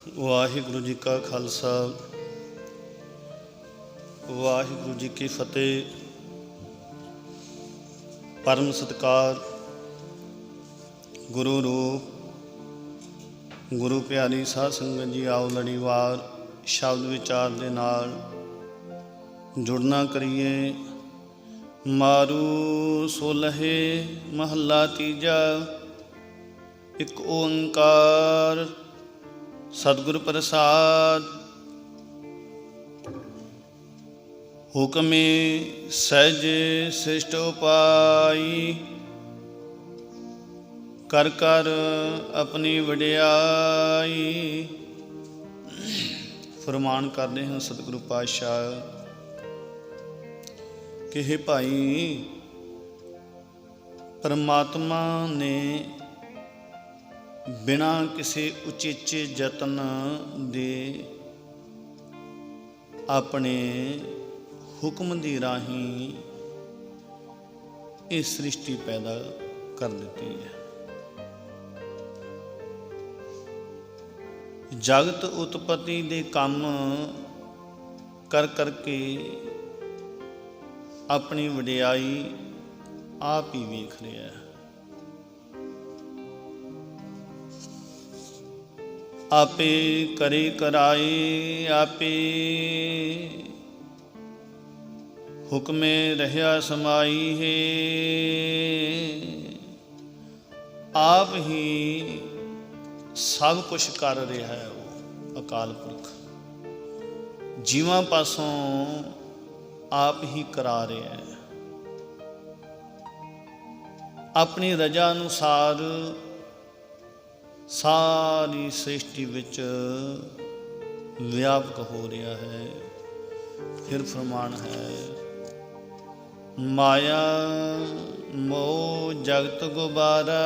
ਵਾਹਿਗੁਰੂ ਜੀ ਕਾ ਖਾਲਸਾ ਵਾਹਿਗੁਰੂ ਜੀ ਕੀ ਫਤਿਹ। ਪਰਮ ਸਤਿਕਾਰ ਗੁਰੂ ਰੂਪ ਗੁਰੂ ਪਿਆਰੀ ਸਾਧ ਸੰਗਤ ਜੀ, ਆਓ ਲੜੀਵਾਰ ਸ਼ਬਦ ਵਿਚਾਰ ਦੇ ਨਾਲ ਜੁੜਨਾ ਕਰੀਏ। ਮਾਰੂ ਸੋਲਹੇ ਮਹੱਲਾ ਤੀਜਾ। ਇੱਕ ਓੰਕਾਰ ਸਤਿਗੁਰ ਪ੍ਰਸਾਦ। ਹੁਕਮੇ ਸਹਿਜੇ ਸ੍ਰਿਸ਼ਟ ਉਪਾਈ, ਕਰ ਕਰ ਆਪਣੀ ਵਡਿਆਈ। ਫਰਮਾਨ ਕਰਦੇ ਹਨ ਸਤਿਗੁਰੂ ਪਾਤਸ਼ਾਹ ਕਿ ਹੇ ਭਾਈ, ਪਰਮਾਤਮਾ ਨੇ ਬਿਨਾਂ ਕਿਸੇ ਉਚੇਚੇ ਯਤਨ ਦੇ ਆਪਣੇ ਹੁਕਮ ਦੀ ਰਾਹੀਂ ਇਹ ਸ੍ਰਿਸ਼ਟੀ ਪੈਦਾ ਕਰ ਦਿੱਤੀ ਹੈ। ਜਗਤ ਉਤਪਤੀ ਦੇ ਕੰਮ ਕਰ ਕਰਕੇ ਆਪਣੀ ਵਡਿਆਈ ਆਪ ਹੀ ਵੇਖ ਰਿਹਾ ਹੈ। ਆਪੇ ਕਰੇ ਕਰਾਏ ਆਪੇ, ਹੁਕਮੇ ਰਹਿਆ ਸਮਾਈ ਹੈ। ਆਪ ਹੀ ਸਭ ਕੁਛ ਕਰ ਰਿਹਾ ਹੈ ਉਹ ਅਕਾਲ ਪੁਰਖ। ਜੀਵਾਂ ਪਾਸੋਂ ਆਪ ਹੀ ਕਰਾ ਰਿਹਾ ਹੈ। ਆਪਣੀ ਰਜ਼ਾ ਅਨੁਸਾਰ ਸਾਰੀ ਸ੍ਰਿਸ਼ਟੀ ਵਿੱਚ ਵਿਆਪਕ ਹੋ ਰਿਹਾ ਹੈ। ਫਿਰ ਫਰਮਾਨ ਹੈ, ਮਾਇਆ ਮੋਹ ਜਗਤ ਗੁਬਾਰਾ,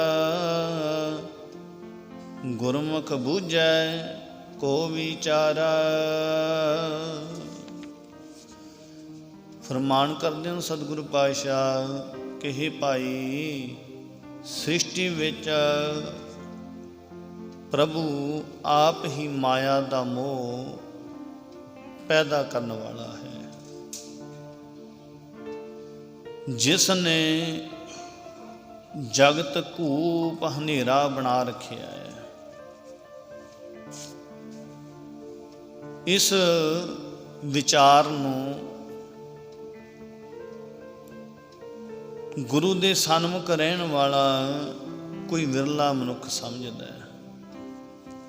ਗੁਰਮੁਖ ਬੂਝੈ ਕੋ ਵਿਚਾਰਾ। ਫਰਮਾਨ ਕਰਦੇ ਹਨ ਸਤਿਗੁਰੂ ਪਾਤਸ਼ਾਹ ਕਿ ਹੇ ਭਾਈ, ਸ੍ਰਿਸ਼ਟੀ ਵਿੱਚ ਪ੍ਰਭੂ ਆਪ ਹੀ ਮਾਇਆ ਦਾ ਮੋਹ ਪੈਦਾ ਕਰਨ ਵਾਲਾ ਹੈ। ਜਿਸ ਨੇ ਜਗਤ ਘੂਪ ਹਨੇਰਾ ਬਣਾ ਰੱਖਿਆ ਹੈ, ਇਸ ਵਿਚਾਰ ਨੂੰ ਗੁਰੂ ਦੇ ਸਨਮੁਖ ਰਹਿਣ ਵਾਲਾ ਕੋਈ ਵਿਰਲਾ ਮਨੁੱਖ ਸਮਝਦਾ ਹੈ।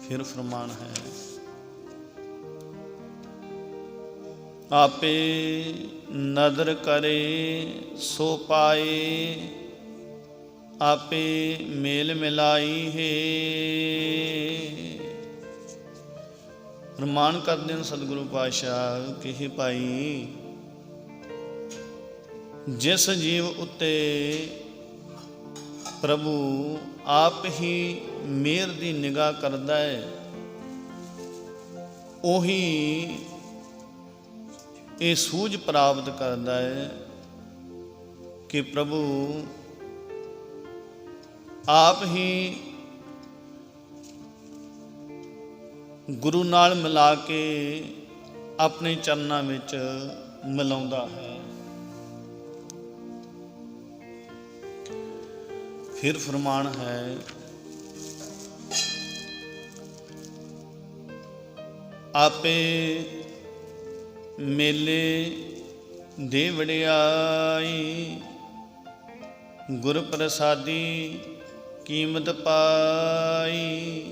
ਫਿਰ ਫਰਮਾਨ ਹੈ, ਆਪੇ ਨਦਰ ਕਰੇ ਸੋ ਪਾਏ, ਆਪੇ ਮੇਲ ਮਿਲਾਈ ਹੈ। ਫਰਮਾਨ ਕਰਦੇ ਹਨ ਸਤਿਗੁਰੂ ਪਾਤਸ਼ਾਹ ਕਿ ਹੇ ਭਾਈ, ਜਿਸ ਜੀਵ ਉੱਤੇ ਪ੍ਰਭੂ ਆਪ ਹੀ ਮਿਹਰ ਦੀ ਨਿਗਾਹ ਕਰਦਾ ਹੈ, ਉਹੀ ਇਹ ਸੂਝ ਪ੍ਰਾਪਤ ਕਰਦਾ ਹੈ ਕਿ ਪ੍ਰਭੂ ਆਪ ਹੀ ਗੁਰੂ ਨਾਲ ਮਿਲਾ ਕੇ ਆਪਣੇ ਚਰਨਾਂ ਵਿੱਚ ਮਿਲਾਉਂਦਾ ਹੈ। ਫਿਰ ਫਰਮਾਨ ਹੈ, ਆਪੇ ਮੇਲੇ ਦੇ ਵਡਿਆਈ, ਗੁਰ ਪ੍ਰਸਾਦੀ ਕੀਮਤ ਪਾਈ।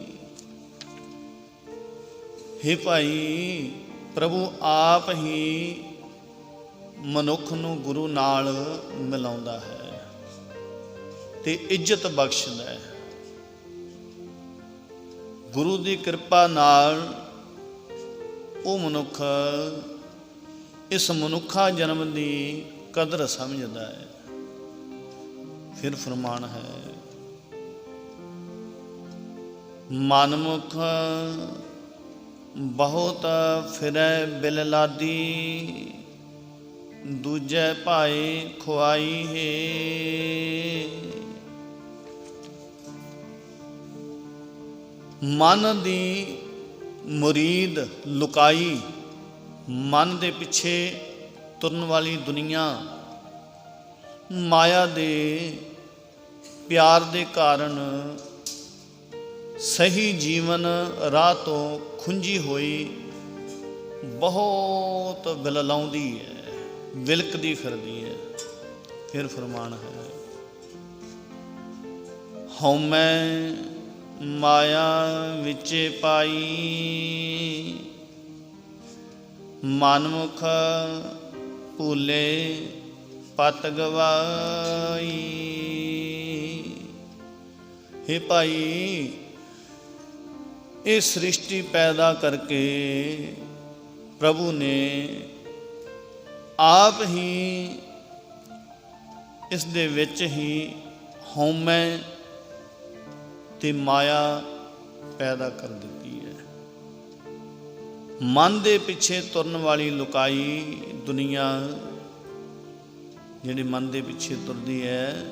ਹੇ ਭਾਈ, ਪ੍ਰਭੂ ਆਪ ਹੀ ਮਨੁੱਖ ਨੂੰ ਗੁਰੂ ਨਾਲ ਮਿਲਾਉਂਦਾ ਹੈ ਤੇ ਇੱਜ਼ਤ ਬਖਸ਼ਦਾ ਹੈ। ਗੁਰੂ ਦੀ ਕਿਰਪਾ ਨਾਲ ਉਹ ਮਨੁੱਖ ਇਸ ਮਨੁੱਖਾ ਜਨਮ ਦੀ ਕਦਰ ਸਮਝਦਾ ਹੈ। ਫਿਰ ਫਰਮਾਨ ਹੈ, ਮਨਮੁਖ ਬਹੁਤ ਫਿਰੈ ਬਿਲ ਲਾਦੀ, ਦੂਜੇ ਭਾਏ ਖੁਆਈ ਹੈ। ਮਨ ਦੀ ਮੁਰੀਦ ਲੁਕਾਈ, ਮਨ ਦੇ ਪਿੱਛੇ ਤੁਰਨ ਵਾਲੀ ਦੁਨੀਆ ਮਾਇਆ ਦੇ ਪਿਆਰ ਦੇ ਕਾਰਨ ਸਹੀ ਜੀਵਨ ਰਾਹ ਤੋਂ ਖੁੰਝੀ ਹੋਈ ਬਹੁਤ ਵਿਲਲਾਉਂਦੀ ਹੈ, ਵਿਲਕਦੀ ਫਿਰਦੀ ਹੈ। ਫਿਰ ਫਰਮਾਨ ਹੈ, ਹਉਮੈ ਮਾਇਆ ਵਿਚੇ ਪਾਈ, ਮਨਮੁਖ ਭੂਲੇ ਪਤ ਗਵਾਈ। हे ਭਾਈ, ਇਹ ਸ੍ਰਿਸ਼ਟੀ ਪੈਦਾ ਕਰਕੇ ਪ੍ਰਭੂ ਨੇ ਆਪ ਹੀ ਇਸ ਦੇ ਵਿੱਚ ਹੀ ਹਉਮੈ ਤੇ ਮਾਇਆ ਪੈਦਾ ਕਰ ਦਿੱਤੀ ਹੈ। ਮਨ ਦੇ ਪਿੱਛੇ ਤੁਰਨ ਵਾਲੀ ਲੁਕਾਈ ਦੁਨੀਆ, ਜਿਹੜੀ ਮਨ ਦੇ ਪਿੱਛੇ ਤੁਰਦੀ ਹੈ,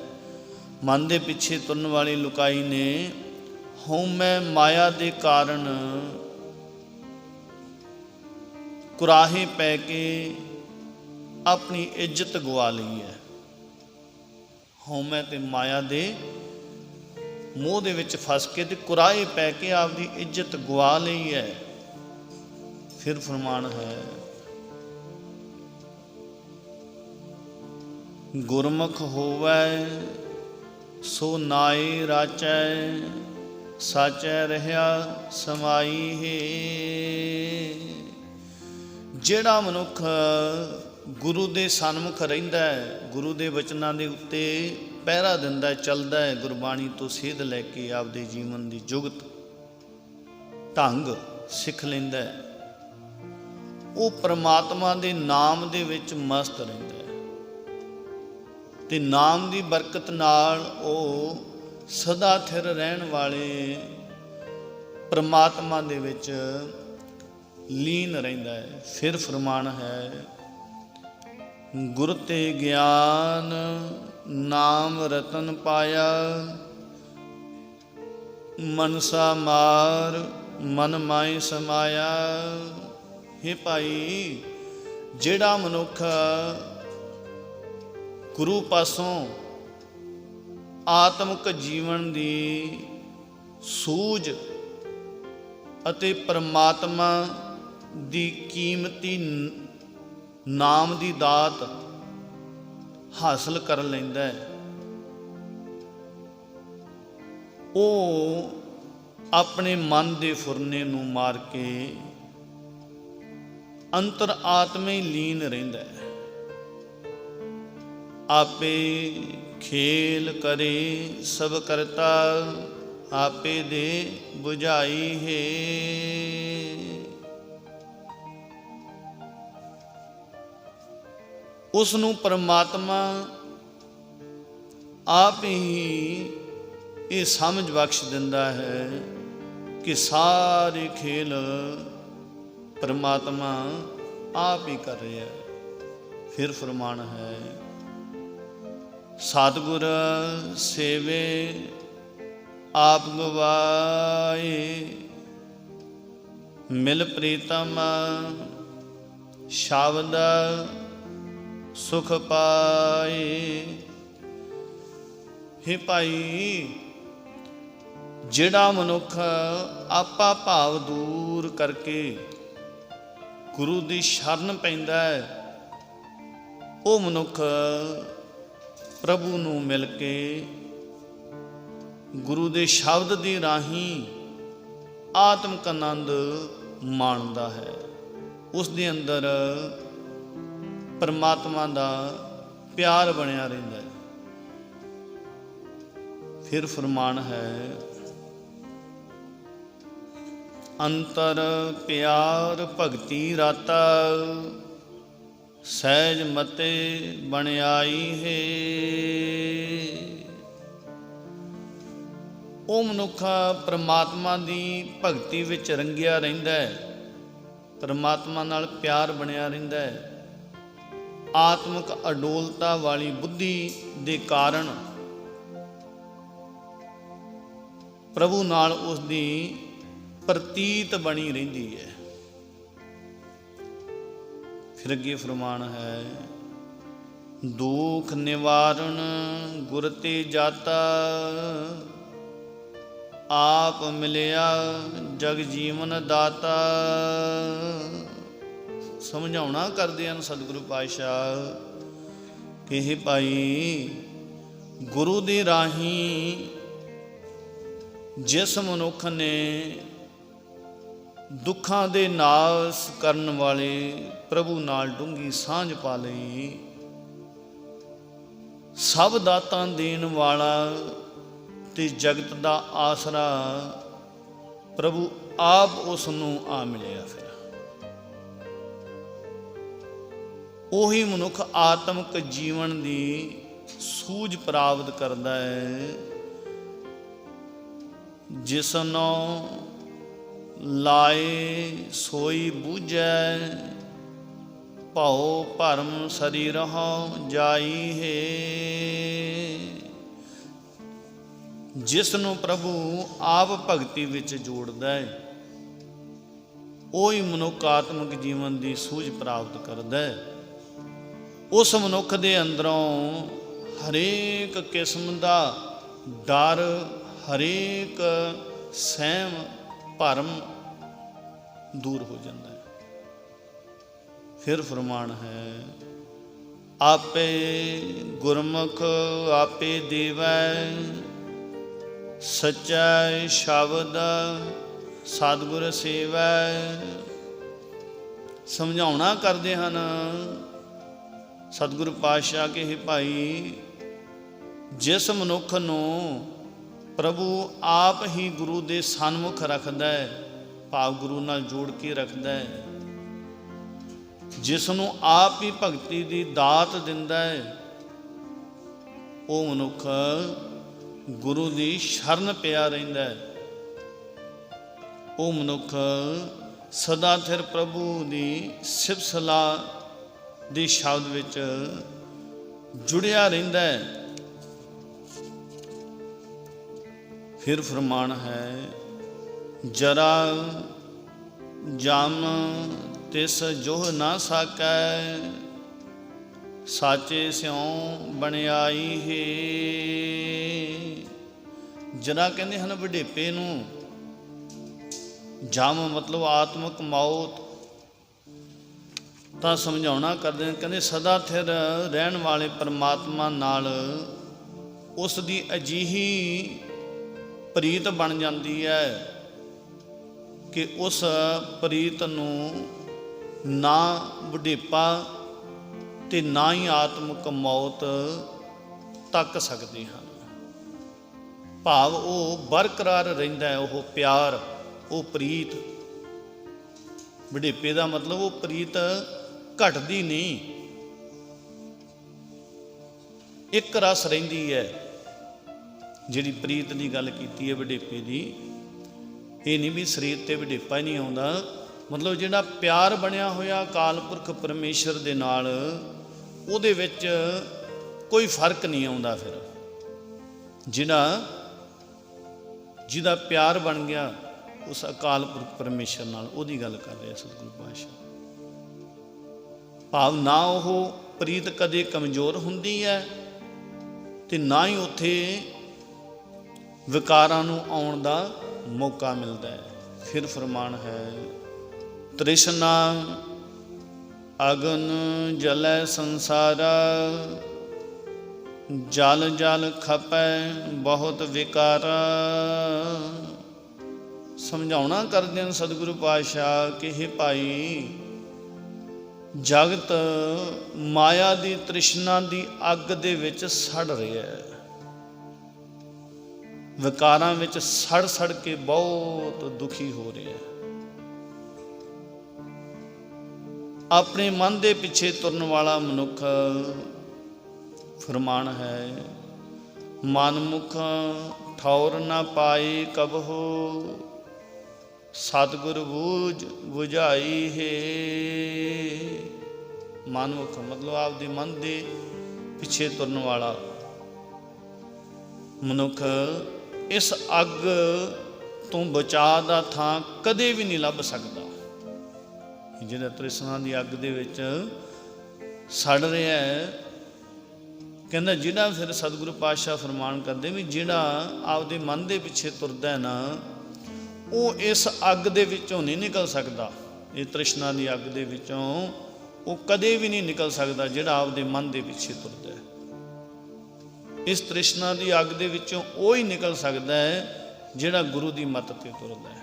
ਮਨ ਦੇ ਪਿੱਛੇ ਤੁਰਨ ਵਾਲੀ ਲੁਕਾਈ ਨੇ ਹਉਮੈ ਮਾਇਆ ਦੇ ਕਾਰਨ ਕੁਰਾਹੇ ਪੈ ਕੇ ਆਪਣੀ ਇੱਜ਼ਤ ਗਵਾ ਲਈ ਹੈ। ਹਉਮੈ ਤੇ ਮਾਇਆ ਦੇ ਮੋਹ ਦੇ ਵਿੱਚ ਫਸ ਕੇ ਤੇ ਕੁਰਾਹੇ ਪੈ ਕੇ ਆਪਦੀ ਇੱਜ਼ਤ ਗਵਾ ਲਈ ਹੈ। ਫਿਰ ਫਰਮਾਨ ਹੈ, ਗੁਰਮੁਖ ਹੋਵੈ ਸੋ ਨਾਏ ਰਾਚੈ, ਸਾਚੈ ਰਹਿਆ ਸਮਾਈ ਹੈ। ਜਿਹੜਾ ਮਨੁੱਖ ਗੁਰੂ ਦੇ ਸਨਮੁਖ ਰਹਿੰਦਾ ਹੈ, ਗੁਰੂ ਦੇ ਬਚਨਾਂ ਦੇ ਉੱਤੇ ਪਹਿਰਾ ਦਿੰਦਾ, ਚੱਲਦਾ ਹੈ, ਗੁਰਬਾਣੀ ਤੋਂ ਸੇਧ ਲੈ ਕੇ ਆਪਦੇ ਜੀਵਨ ਦੀ ਜੁਗਤ ਢੰਗ ਸਿੱਖ ਲੈਂਦਾ ਹੈ, ਉਹ ਪ੍ਰਮਾਤਮਾ ਦੇ ਨਾਮ ਦੇ ਵਿੱਚ ਮਸਤ ਰਹਿੰਦਾ ਹੈ ਤੇ ਨਾਮ ਦੀ ਬਰਕਤ ਨਾਲ ਉਹ ਸਦਾ ਥਿਰ ਰਹਿਣ ਵਾਲੇ ਪ੍ਰਮਾਤਮਾ ਦੇ ਵਿੱਚ ਲੀਨ ਰਹਿੰਦਾ ਹੈ। ਫਿਰ ਫਰਮਾਨ ਹੈ, ਗੁਰ ਤੇ ਗਿਆਨ ਨਾਮ ਰਤਨ ਪਾਇਆ, ਮਨਸਾ ਮਾਰ ਮਨ ਮਾਇ ਸਮਾਇਆ। हे ਭਾਈ, ਜਿਹੜਾ ਮਨੁੱਖ ਗੁਰੂ ਪਾਸੋਂ ਆਤਮਿਕ ਜੀਵਨ ਦੀ ਸੂਝ ਅਤੇ ਪਰਮਾਤਮਾ ਦੀ ਕੀਮਤੀ ਨਾਮ ਦੀ ਦਾਤ ਹਾਸਲ ਕਰ ਲੈਂਦਾ ਹੈ, ਉਹ ਆਪਣੇ ਮਨ ਦੇ ਫੁਰਨੇ ਨੂੰ ਮਾਰ ਕੇ ਅੰਤਰ ਆਤਮੇ ਲੀਨ ਰਹਿੰਦਾ ਹੈ। ਆਪੇ ਖੇਲ ਕਰੇ ਸਭ ਕਰਤਾ, ਆਪੇ ਦੇ ਬੁਝਾਈ ਹੈ। ਉਸ ਨੂੰ ਪਰਮਾਤਮਾ ਆਪ ਹੀ ਇਹ ਸਮਝ ਬਖਸ਼ ਦਿੰਦਾ ਹੈ ਕਿ ਸਾਰੇ ਖੇਲ ਪਰਮਾਤਮਾ ਆਪ ਹੀ ਕਰ ਰਿਹਾ ਹੈ। ਫਿਰ ਫਰਮਾਨ ਹੈ, ਸਤਿਗੁਰ ਸੇਵੇ ਆਪ ਗਵਾਏ, ਮਿਲ ਪ੍ਰੀਤਮ ਸ਼ਬਦ ਸੁਖ ਪਾਏ। हे ਭਾਈ, ਜਿਹੜਾ ਮਨੁੱਖ ਆਪਾ ਭਾਵ ਦੂਰ ਕਰਕੇ ਗੁਰੂ ਦੀ ਸ਼ਰਨ ਪੈਂਦਾ ਹੈ, ਉਹ ਮਨੁੱਖ ਪ੍ਰਭੂ ਨੂੰ ਮਿਲ ਕੇ ਗੁਰੂ ਦੇ ਸ਼ਬਦ ਦੀ ਰਾਹੀਂ ਆਤਮਿਕ ਆਨੰਦ ਮਾਣਦਾ ਹੈ। ਉਸ ਦੇ ਅੰਦਰ ਪਰਮਾਤਮਾ ਦਾ ਪਿਆਰ ਬਣਿਆ ਰਹਿੰਦਾ ਹੈ। ਫਿਰ ਫਰਮਾਨ ਹੈ, ਅੰਤਰ ਪਿਆਰ ਭਗਤੀ ਰਾਤਾ, ਸਹਿਜ ਮਤੇ ਬਣਾਈ ਹੈ। ਉਹ ਮਨੁੱਖ ਪਰਮਾਤਮਾ ਦੀ ਭਗਤੀ ਵਿੱਚ ਰੰਗਿਆ ਰਹਿੰਦਾ ਹੈ, ਪਰਮਾਤਮਾ ਨਾਲ ਪਿਆਰ ਬਣਿਆ ਰਹਿੰਦਾ ਹੈ। ਆਤਮਿਕ ਅਡੋਲਤਾ ਵਾਲੀ ਬੁੱਧੀ ਦੇ ਕਾਰਨ ਪ੍ਰਭੂ ਨਾਲ ਉਸ ਦੀ ਪ੍ਰਤੀਤ ਬਣੀ ਰਹਿੰਦੀ ਹੈ। ਫਿਰ ਅੱਗੇ ਫਰਮਾਨ ਹੈ, ਦੁਖ ਨਿਵਾਰਨ ਗੁਰ ਤੇ ਜਾਤਾ, ਆਪ ਮਿਲਿਆ ਜਗ ਜੀਵਨ ਦਾਤਾ। ਸਮਝਾਉਣਾ ਕਰਦੇ ਹਨ ਸਤਿਗੁਰੂ ਪਾਤਸ਼ਾਹ ਕਿ ਇਹ ਭਾਈ ਗੁਰੂ ਦੇ ਰਾਹੀਂ ਜਿਸ ਮਨੁੱਖ ਨੇ ਦੁੱਖਾਂ ਦੇ ਨਾਸ ਕਰਨ ਵਾਲੇ ਪ੍ਰਭੂ ਨਾਲ ਡੂੰਘੀ ਸਾਂਝ ਪਾ ਲਈ, ਸਭ ਦਾਤਾਂ ਦੇਣ ਵਾਲਾ ਤੇ ਜਗਤ ਦਾ ਆਸਰਾ ਪ੍ਰਭੂ ਆਪ ਉਸ ਨੂੰ ਆ ਮਿਲਿਆ। ਫਿਰ ਉਹੀ ਮਨੁੱਖ ਆਤਮਿਕ ਜੀਵਨ ਦੀ ਸੂਝ ਪ੍ਰਾਪਤ ਕਰਦਾ ਹੈ, ਜਿਸਨੋਂ ਲਾਏ ਸੋਈ ਬੂਝੈ, ਭਉ ਭਰਮ ਸਰੀ ਰਹੋ ਜਾਈ ਹੈ। ਜਿਸ ਨੂੰ ਪ੍ਰਭੂ ਆਪ ਭਗਤੀ ਵਿੱਚ ਜੋੜਦਾ ਹੈ, ਉਹੀ ਮਨੁੱਖ ਆਤਮਿਕ ਜੀਵਨ ਦੀ ਸੂਝ ਪ੍ਰਾਪਤ ਕਰਦਾ ਹੈ। ਉਸ ਮਨੁੱਖ ਦੇ ਅੰਦਰੋਂ ਹਰੇਕ ਕਿਸਮ ਦਾ ਡਰ, ਹਰੇਕ ਸਹਿਮ ਭਰਮ ਦੂਰ ਹੋ ਜਾਂਦਾ ਹੈ। ਫਿਰ ਫਰਮਾਨ ਹੈ, ਆਪੇ ਗੁਰਮੁਖ ਆਪੇ ਦੇਵੈ, ਸੱਚਾ ਸ਼ਬਦ ਸਤਿਗੁਰ ਸੇਵੈ। ਸਮਝਾਉਣਾ ਕਰਦੇ ਹਨ ਸਤਿਗੁਰੂ ਪਾਤਸ਼ਾਹ ਕਿ ਇਹ ਭਾਈ ਜਿਸ ਮਨੁੱਖ ਨੂੰ ਪ੍ਰਭੂ ਆਪ ਹੀ ਗੁਰੂ ਦੇ ਸਨਮੁਖ ਰੱਖਦਾ ਹੈ, ਭਾਵ ਗੁਰੂ ਨਾਲ ਜੋੜ ਕੇ ਰੱਖਦਾ ਹੈ, ਜਿਸ ਨੂੰ ਆਪ ਹੀ ਭਗਤੀ ਦੀ ਦਾਤ ਦਿੰਦਾ ਹੈ, ਉਹ ਮਨੁੱਖ ਗੁਰੂ ਦੀ ਸ਼ਰਨ ਪਿਆ ਰਹਿੰਦਾ ਹੈ। ਉਹ ਮਨੁੱਖ ਸਦਾ ਸਿਰ ਪ੍ਰਭੂ ਦੀ ਸਿਫਤ ਸਲਾਹ ਦੇ ਸ਼ਬਦ ਵਿੱਚ ਜੁੜਿਆ ਰਹਿੰਦਾ ਹੈ। ਫਿਰ ਫਰਮਾਨ ਹੈ, ਜਰਾ ਜਮ ਤਿਸ ਜੋਹ ਨਾ ਸਾਕੈ, ਸਾਚੇ ਸਿਉ ਬਣਾਈ ਹੈ। ਜਰਾ ਕਹਿੰਦੇ ਹਨ ਵਡੇਪੇ ਨੂੰ, ਜਮ ਮਤਲਬ ਆਤਮਿਕ ਮੌਤ। ਤਾਂ ਸਮਝਾਉਣਾ ਕਰਦੇ ਨੇ, ਕਹਿੰਦੇ ਸਦਾ ਸਥਿਰ ਰਹਿਣ ਵਾਲੇ ਪਰਮਾਤਮਾ ਨਾਲ ਉਸ ਦੀ ਅਜਿਹੀ ਪ੍ਰੀਤ ਬਣ ਜਾਂਦੀ ਹੈ ਕਿ ਉਸ ਪ੍ਰੀਤ ਨੂੰ ਨਾ ਬੁਢੇਪਾ ਤੇ ਨਾ ਹੀ ਆਤਮਿਕ ਮੌਤ ਤੱਕ ਸਕਦੇ ਹਨ। ਭਾਵ ਉਹ ਬਰਕਰਾਰ ਰਹਿੰਦਾ ਹੈ, ਉਹ ਪਿਆਰ, ਉਹ ਪ੍ਰੀਤ। ਬੁਢੇਪੇ ਦਾ ਮਤਲਬ ਉਹ ਪ੍ਰੀਤ ਘਟਦੀ ਨਹੀਂ, ਇੱਕ ਰਸ ਰਹਿੰਦੀ ਹੈ। ਜਿਹੜੀ ਪ੍ਰੀਤ ਦੀ ਗੱਲ ਕੀਤੀ ਹੈ ਵਡੇਪੇ ਦੀ, ਇਹ ਨਹੀਂ ਵੀ ਸਰੀਰ ਤੇ ਵਡੇਪਾ ਹੀ ਨਹੀਂ ਆਉਂਦਾ, ਮਤਲਬ ਜਿਹੜਾ ਪਿਆਰ ਬਣਿਆ ਹੋਇਆ ਅਕਾਲ ਪੁਰਖ ਪਰਮੇਸ਼ਰ ਦੇ ਨਾਲ, ਉਹਦੇ ਵਿੱਚ ਕੋਈ ਫਰਕ ਨਹੀਂ ਆਉਂਦਾ। ਫਿਰ ਜਿਹਦਾ ਪਿਆਰ ਬਣ ਗਿਆ ਉਸ ਅਕਾਲ ਪੁਰਖ ਪਰਮੇਸ਼ਰ ਨਾਲ, ਉਹਦੀ ਗੱਲ ਕਰ ਰਿਹਾ ਸਤਿਗੁਰੂ ਪਾਤਸ਼ਾਹ। ਭਾਵ ਨਾ ਉਹ ਪ੍ਰੀਤ ਕਦੇ ਕਮਜ਼ੋਰ ਹੁੰਦੀ ਹੈ ਤੇ ਨਾ ਹੀ ਉੱਥੇ ਵਿਕਾਰਾਂ ਨੂੰ ਆਉਣ ਦਾ ਮੌਕਾ ਮਿਲਦਾ ਹੈ। ਫਿਰ ਫਰਮਾਨ ਹੈ, ਤ੍ਰਿਸ਼ਨਾ ਅਗਨ ਜਲੈ ਸੰਸਾਰਾ, ਜਲ ਜਲ ਖਪੈ ਬਹੁਤ ਵਿਕਾਰਾ। ਸਮਝਾਉਣਾ ਕਰਦੇ ਹਨ ਸਤਿਗੁਰੂ ਪਾਤਸ਼ਾਹ ਕਿ ਇਹ ਭਾਈ ਜਗਤ ਮਾਇਆ ਦੀ ਤ੍ਰਿਸ਼ਨਾ ਦੀ ਅੱਗ ਦੇ ਵਿੱਚ ਸੜ ਰਿਹਾ ਹੈ, ਵਿਕਾਰਾਂ ਵਿੱਚ ਸੜ ਸੜ ਕੇ ਬਹੁਤ ਦੁਖੀ ਹੋ ਰਿਹਾ ਹੈ। ਆਪਣੇ ਮਨ ਦੇ ਪਿੱਛੇ ਤੁਰਨ ਵਾਲਾ ਮਨੁੱਖ, ਫਰਮਾਨ ਹੈ, ਮਨਮੁਖ ਠੌਰ ਨਾ ਪਾਏ ਕਬਹੋ, ਸਤਿਗੁਰ ਬੂਝ ਬੁਝਾਈ ਹੈ। ਮਨਮੁਖ ਮਤਲਬ ਆਪਦੇ ਮਨ ਦੇ ਪਿੱਛੇ ਤੁਰਨ ਵਾਲਾ ਮਨੁੱਖ ਇਸ ਅੱਗ ਤੋਂ ਬਚਾਅ ਦਾ ਥਾਂ ਕਦੇ ਵੀ ਨਹੀਂ ਲੱਭ ਸਕਦਾ। ਜਿਹੜਾ ਤ੍ਰਿਸ਼ਨਾ ਦੀ ਅੱਗ ਦੇ ਵਿੱਚ ਸੜ ਰਿਹਾ ਹੈ, ਕਹਿੰਦਾ ਜਿਹੜਾ ਫਿਰ ਸਤਿਗੁਰੂ ਪਾਤਸ਼ਾਹ ਫਰਮਾਨ ਕਰਦੇ ਵੀ ਜਿਹੜਾ ਆਪਦੇ ਮਨ ਦੇ ਪਿੱਛੇ ਤੁਰਦਾ ਨਾ, ਉਹ ਇਸ ਅੱਗ ਦੇ ਵਿੱਚੋਂ ਨਹੀਂ ਨਿਕਲ ਸਕਦਾ। ਇਹ ਤ੍ਰਿਸ਼ਨਾ ਦੀ ਅੱਗ ਦੇ ਵਿੱਚੋਂ ਉਹ ਕਦੇ ਵੀ ਨਹੀਂ ਨਿਕਲ ਸਕਦਾ ਜਿਹੜਾ ਆਪਦੇ ਮਨ ਦੇ ਪਿੱਛੇ ਤੁਰਦਾ ਹੈ। ਇਸ ਤ੍ਰਿਸ਼ਨਾ ਦੀ ਅੱਗ ਦੇ ਵਿੱਚੋਂ ਉਹ ਹੀ ਨਿਕਲ ਸਕਦਾ ਹੈ ਜਿਹੜਾ ਗੁਰੂ ਦੀ ਮੱਤ ਤੇ ਤੁਰਦਾ ਹੈ।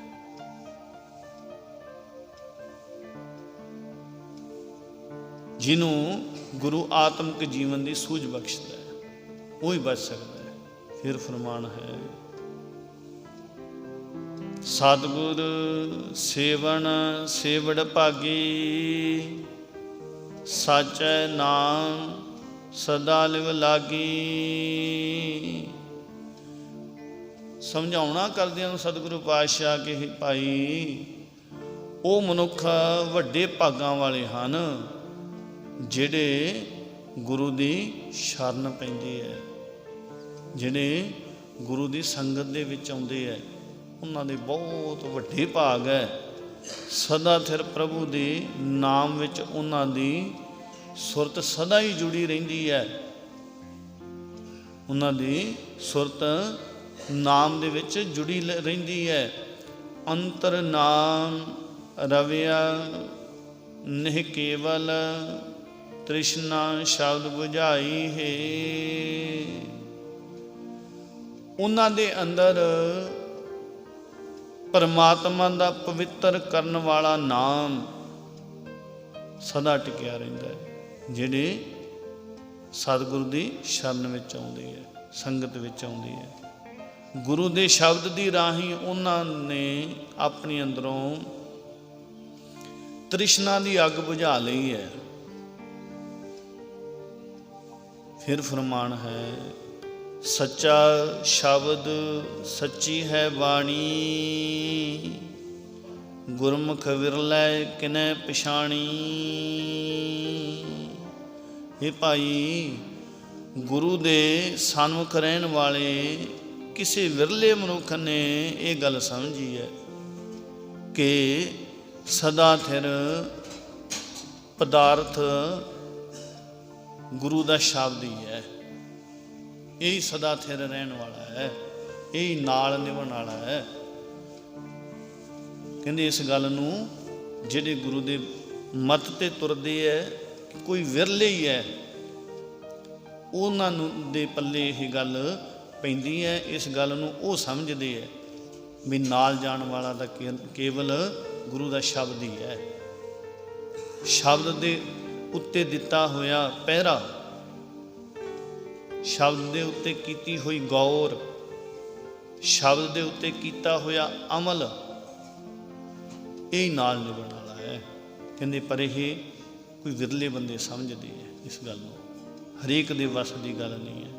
ਜਿਹਨੂੰ ਗੁਰੂ ਆਤਮਿਕ ਜੀਵਨ ਦੀ ਸੂਝ ਬਖਸ਼ਦਾ ਹੈ, ਉਹ ਹੀ ਬਚ ਸਕਦਾ ਹੈ। ਫਿਰ ਫਰਮਾਨ ਹੈ, ਸਤਿਗੁਰ ਸੇਵਨ ਸੇਵੜ ਭਾਗੀ, ਸਾਚੈ ਨਾਮ ਸਦਾ ਲਿਵ ਲਾਗੀ। ਸਮਝਾਉਣਾ ਕਰਦਿਆਂ ਨੂੰ ਸਤਿਗੁਰੂ ਪਾਤਸ਼ਾਹ ਕਿ ਭਾਈ ਉਹ ਮਨੁੱਖ ਵੱਡੇ ਭਾਗਾਂ ਵਾਲੇ ਹਨ ਜਿਹੜੇ ਗੁਰੂ ਦੀ ਸ਼ਰਨ ਪੈਂਦੇ ਹੈ, ਜਿਹੜੇ ਗੁਰੂ ਦੀ ਸੰਗਤ ਦੇ ਵਿੱਚ ਆਉਂਦੇ ਹੈ, ਉਹਨਾਂ ਦੇ ਬਹੁਤ ਵੱਡੇ ਭਾਗ ਹੈ। ਸਦਾ ਥਿਰ ਪ੍ਰਭੂ ਦੇ ਨਾਮ ਵਿੱਚ ਉਹਨਾਂ ਦੀ ਸੁਰਤ ਸਦਾ ਹੀ ਜੁੜੀ ਰਹਿੰਦੀ ਹੈ। ਉਹਨਾਂ ਦੀ ਸੁਰਤ ਨਾਮ ਦੇ ਵਿੱਚ ਜੁੜੀ ਰਹਿੰਦੀ ਹੈ। ਅੰਤਰ ਨਾਮ ਰਵਿਆ ਨਿਹ ਕੇਵਲ, ਤ੍ਰਿਸ਼ਨਾ ਸ਼ਬਦ ਬੁਝਾਈ ਹੈ। ਉਹਨਾਂ ਦੇ ਅੰਦਰ ਪਰਮਾਤਮਾ ਦਾ ਪਵਿੱਤਰ ਕਰਨ ਵਾਲਾ ਨਾਮ ਸਦਾ ਟਿਕਿਆ ਰਹਿੰਦਾ ਹੈ। ਜਿਹੜੇ ਸਤਿਗੁਰੂ ਦੀ ਸ਼ਰਨ ਵਿੱਚ ਆਉਂਦੇ ਹੈ, ਸੰਗਤ ਵਿੱਚ ਆਉਂਦੇ ਹੈ, ਗੁਰੂ ਦੇ ਸ਼ਬਦ ਦੀ ਰਾਹੀਂ ਉਹਨਾਂ ਨੇ ਆਪਣੀ ਅੰਦਰੋਂ ਤ੍ਰਿਸ਼ਨਾ ਦੀ ਅੱਗ ਬੁਝਾ ਲਈ ਹੈ। ਫਿਰ ਫਰਮਾਨ ਹੈ, ਸੱਚਾ ਸ਼ਬਦ ਸੱਚੀ ਹੈ ਬਾਣੀ, ਗੁਰਮੁਖ ਵਿਰਲੇ ਕਿਨੈ ਪਛਾਣੀ। ਇਹ ਭਾਈ ਗੁਰੂ ਦੇ ਸਨਮੁਖ ਰਹਿਣ ਵਾਲੇ ਕਿਸੇ ਵਿਰਲੇ ਮਨੁੱਖ ਨੇ ਇਹ ਗੱਲ ਸਮਝੀ ਹੈ ਕਿ ਸਦਾ ਥਿਰ ਪਦਾਰਥ ਗੁਰੂ ਦਾ ਸ਼ਬਦ ਹੀ ਹੈ, ਇਹ ਹੀ ਸਦਾ ਥਿਰ ਰਹਿਣ ਵਾਲਾ ਹੈ, ਇਹ ਹੀ ਨਾਲ ਨਿਭਣ ਵਾਲਾ ਹੈ। ਕਹਿੰਦੇ ਇਸ ਗੱਲ ਨੂੰ ਜਿਹੜੇ ਗੁਰੂ ਦੇ ਮੱਤ ਤੇ ਤੁਰਦੇ ਹੈ, ਕੋਈ ਵਿਰਲੇ ਹੀ ਹੈ, ਉਹਨਾਂ ਨੂੰ ਦੇ ਪੱਲੇ ਇਹ ਗੱਲ ਪੈਂਦੀ ਹੈ। ਇਸ ਗੱਲ ਨੂੰ ਉਹ ਸਮਝਦੇ ਹੈ ਵੀ ਨਾਲ ਜਾਣ ਵਾਲਾ ਤਾਂ ਕੇਵਲ ਗੁਰੂ ਦਾ ਸ਼ਬਦ ਹੀ ਹੈ। ਸ਼ਬਦ ਦੇ ਉੱਤੇ ਦਿੱਤਾ ਹੋਇਆ ਪਹਿਰਾ, ਸ਼ਬਦ ਦੇ ਉੱਤੇ ਕੀਤੀ ਹੋਈ ਗੌਰ, ਸ਼ਬਦ ਦੇ ਉੱਤੇ ਕੀਤਾ ਹੋਇਆ ਅਮਲ, ਇਹ ਨਾਲ ਨਿਭਣ ਵਾਲਾ ਹੈ। ਕਹਿੰਦੇ ਪਰ ਇਹ ਕੋਈ ਵਿਰਲੇ ਬੰਦੇ ਸਮਝਦੇ ਹੈ ਇਸ ਗੱਲ ਨੂੰ, ਹਰੇਕ ਦੇ ਵੱਸ ਦੀ ਗੱਲ ਨਹੀਂ ਹੈ।